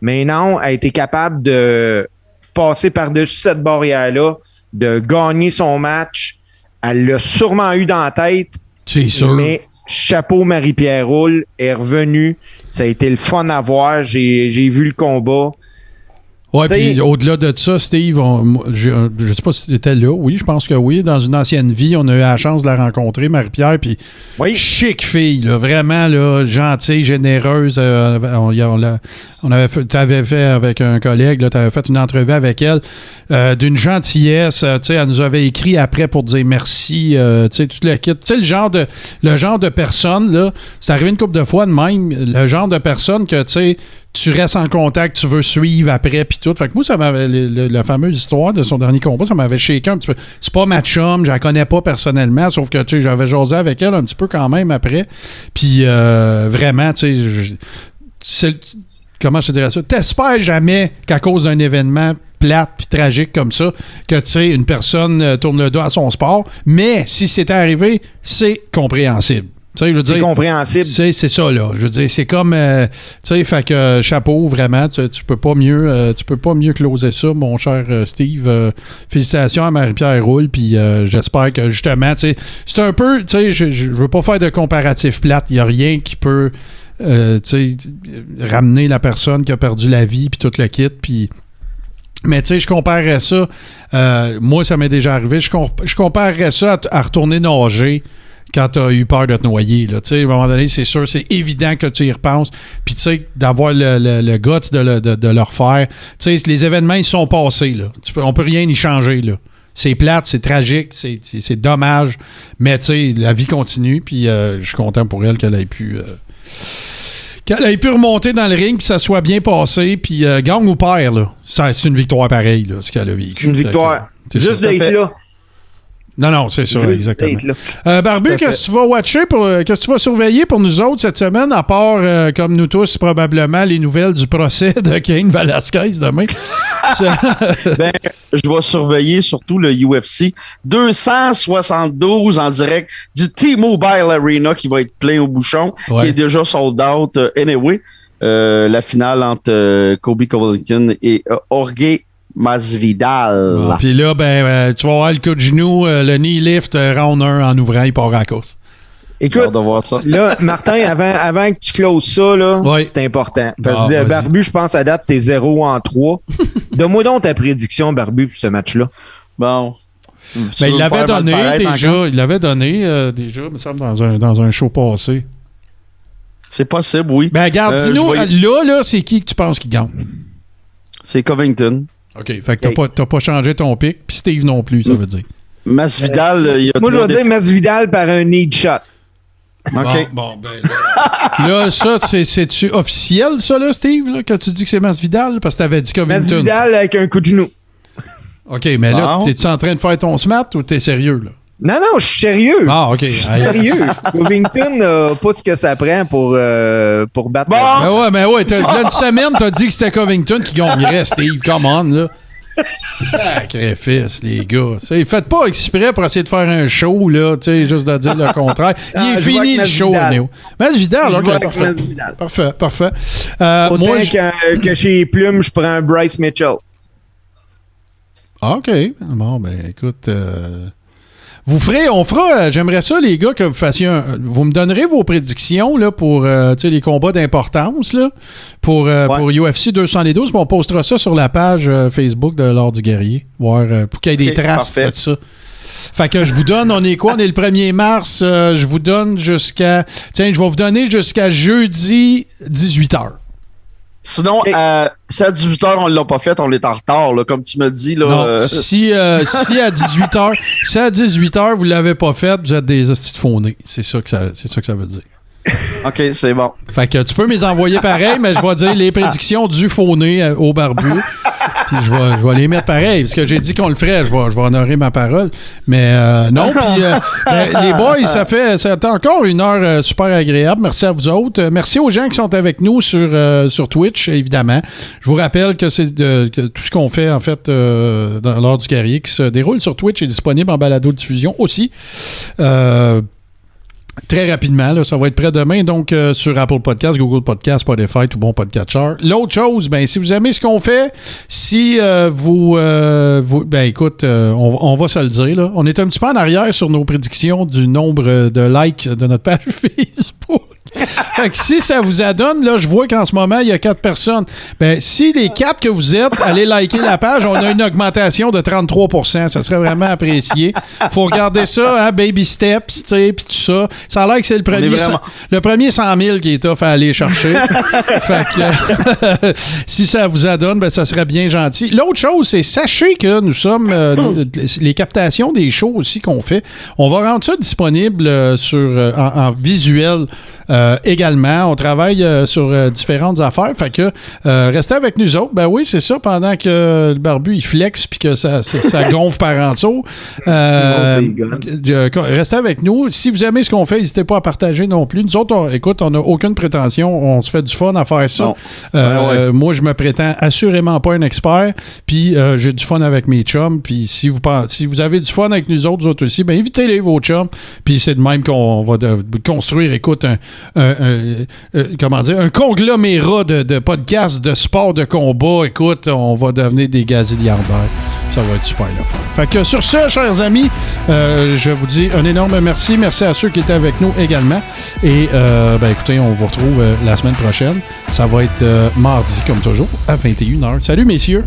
Mais non, elle a été capable de passer par-dessus cette barrière-là, de gagner son match. Elle l'a sûrement eu dans la tête. C'est sûr. Mais chapeau Marie-Pierre Roule est revenue. Ça a été le fun à voir. J'ai vu le combat. Ouais, puis au-delà de ça, Steve, je sais pas si tu étais là. Oui, je pense que oui. Dans une ancienne vie, on a eu la chance de la rencontrer, Marie-Pierre. Puis, chic fille, là, vraiment là, gentille, généreuse. Tu avais fait avec un collègue, tu avais fait une entrevue avec elle d'une gentillesse. Elle nous avait écrit après pour dire merci. Tu le kit. Tu sais, le genre de personne, là, c'est arrivé une couple de fois de même, le genre de personne que, tu sais, tu restes en contact, tu veux suivre après, puis tout. Fait que moi, ça m'avait la fameuse histoire de son dernier combat, ça m'avait shaké un petit peu. C'est pas ma chum, je la connais pas personnellement, sauf que, tu sais, j'avais jasé avec elle un petit peu quand même après. Puis, vraiment, tu sais, comment je te dirais ça? T'espères jamais qu'à cause d'un événement plate puis tragique comme ça, que, tu sais, une personne tourne le dos à son sport, mais si c'était arrivé, c'est compréhensible. C'est compréhensible. C'est ça, là. Je veux dire, c'est comme... tu sais, fait que chapeau, vraiment, tu peux pas mieux closer ça, mon cher Steve. Félicitations à Marie-Pierre Roule, puis j'espère que, justement, tu sais, c'est un peu... Tu sais, je veux pas faire de comparatif plate. Il y a rien qui peut, tu sais, ramener la personne qui a perdu la vie, puis tout le kit, puis... Mais tu sais, je comparerais ça... moi, ça m'est déjà arrivé. Je comparerais ça à retourner nager quand tu as eu peur de te noyer. Là. À un moment donné, c'est sûr, c'est évident que tu y repenses. Puis, tu sais, d'avoir le guts de le refaire. Tu sais, les événements, ils sont passés. Là. On peut rien y changer. Là. C'est plate, c'est tragique, c'est dommage. Mais, tu sais, la vie continue. Puis, je suis content pour elle qu'elle ait pu... qu'elle ait pu remonter dans le ring, que ça soit bien passé, puis gagne ou perd, là. C'est une victoire pareille, là, ce qu'elle a vécu. C'est une victoire. Juste d'être là. Non, c'est ça, exactement. Barbu, qu'est-ce que tu vas watcher, qu'est-ce que tu vas surveiller pour nous autres cette semaine, à part, comme nous tous, probablement, les nouvelles du procès de Cain Velasquez demain? Je vais surveiller surtout le UFC 272 en direct du T-Mobile Arena qui va être plein au bouchon, qui est déjà sold out. Anyway, la finale entre Colby Covington et Jorge Masvidal. Puis là, tu vas voir le coup de genou, le knee lift, round 1 en ouvrant, il part à cause. Écoute, de voir ça. Là, Martin, avant que tu closes ça, là, c'est important. Parce que Barbu, je pense, à date, t'es 0-3. Donne-moi donc ta prédiction, Barbu, pour ce match-là. Bon. Il l'avait donné déjà. Il l'avait donné déjà, me semble, dans un show passé. C'est possible, oui. Regarde, dis-nous, là, c'est qui que tu penses qui gagne? C'est Covington. OK, fait que t'as pas changé ton pic, puis Steve non plus, ça veut dire. Masvidal, il y a moi, je vais dire Masvidal par un need shot. OK. Là, ça, c'est-tu officiel, ça, là, Steve, là, que tu dis que c'est Masvidal? Parce que t'avais dit Covington. Masvidal avec un coup de genou. OK, mais là, t'es-tu en train de faire ton smart ou t'es sérieux, là? Non, je suis sérieux. Ah, OK. Je suis sérieux. Covington n'a pas ce que ça prend pour battre. Bon! Mais ouais, là, une semaine, t'as dit que c'était Covington qui gagnerait, Steve. Come on, là. Sacrifice, les gars. Faites pas exprès pour essayer de faire un show, là, tu sais, juste de dire le contraire. Il est fini le show, Néo. Masvidal, OK, parfait. Moi, que chez Plume, je prends Bryce Mitchell. OK. Bon, écoute... on fera, j'aimerais ça, les gars, que vous fassiez vous me donnerez vos prédictions là, pour les combats d'importance là, pour UFC 212, puis on postera ça sur la page Facebook de l'Art du Guerrier, pour qu'il y ait des traces de ça. Fait que je vous donne, on est quoi? On est le 1er mars, je vous donne jusqu'à... Tiens, je vais vous donner jusqu'à jeudi 18h. Sinon, si à 18h, on ne l'a pas fait, on est en retard, là, comme tu me dis. Là, non, si à 18h, vous ne l'avez pas fait, vous êtes des hosties de faux-nez. C'est ça que ça veut dire. OK, c'est bon. Fait que tu peux me les envoyer pareil, mais je vais dire les prédictions du faux-nez au barbu. Puis je vais les mettre pareil, parce que j'ai dit qu'on le ferait. Je vais honorer ma parole. Mais non, puis les boys, ça fait encore une heure super agréable. Merci à vous autres. Merci aux gens qui sont avec nous sur Twitch, évidemment. Je vous rappelle que que tout ce qu'on fait, en fait, dans l'Art du Guerrier, qui se déroule sur Twitch, est disponible en balado-diffusion aussi. Très rapidement, là, ça va être prêt demain, donc sur Apple Podcasts, Google Podcasts, Spotify, tout bon podcatcher. L'autre chose, si vous aimez ce qu'on fait, si écoute, on va se le dire, là. On est un petit peu en arrière sur nos prédictions du nombre de likes de notre page Facebook. Fait que si ça vous adonne, là, je vois qu'en ce moment, il y a 4 personnes. Si les 4 que vous êtes, allez liker la page, on a une augmentation de 33%. Ça serait vraiment apprécié. Faut regarder ça, hein, baby steps, tu sais, puis tout ça. Ça a l'air que c'est le premier 100 000 qui est tough à aller chercher. Fait que si ça vous adonne, ça serait bien gentil. L'autre chose, c'est sachez que nous sommes les captations des shows aussi qu'on fait. On va rendre ça disponible en visuel. Également, on travaille sur différentes affaires, fait que restez avec nous autres. Oui, c'est ça, pendant que le barbu il flex puis que ça gonfle par en dessous. Restez avec nous. Si vous aimez ce qu'on fait, n'hésitez pas à partager non plus. Nous autres, on n'a aucune prétention, on se fait du fun à faire ça. Moi, je me prétends assurément pas un expert, puis j'ai du fun avec mes chums, puis si vous avez du fun avec nous autres aussi, invitez-les vos chums, puis c'est de même qu'on va construire, écoute, un conglomérat de podcasts de sport de combat. Écoute, on va devenir des gazilliardaires. Ça va être super le fun. Fait que sur ce, chers amis, je vous dis un énorme merci. Merci à ceux qui étaient avec nous également. Et écoutez, on vous retrouve la semaine prochaine. Ça va être mardi, comme toujours, à 21h. Salut, messieurs!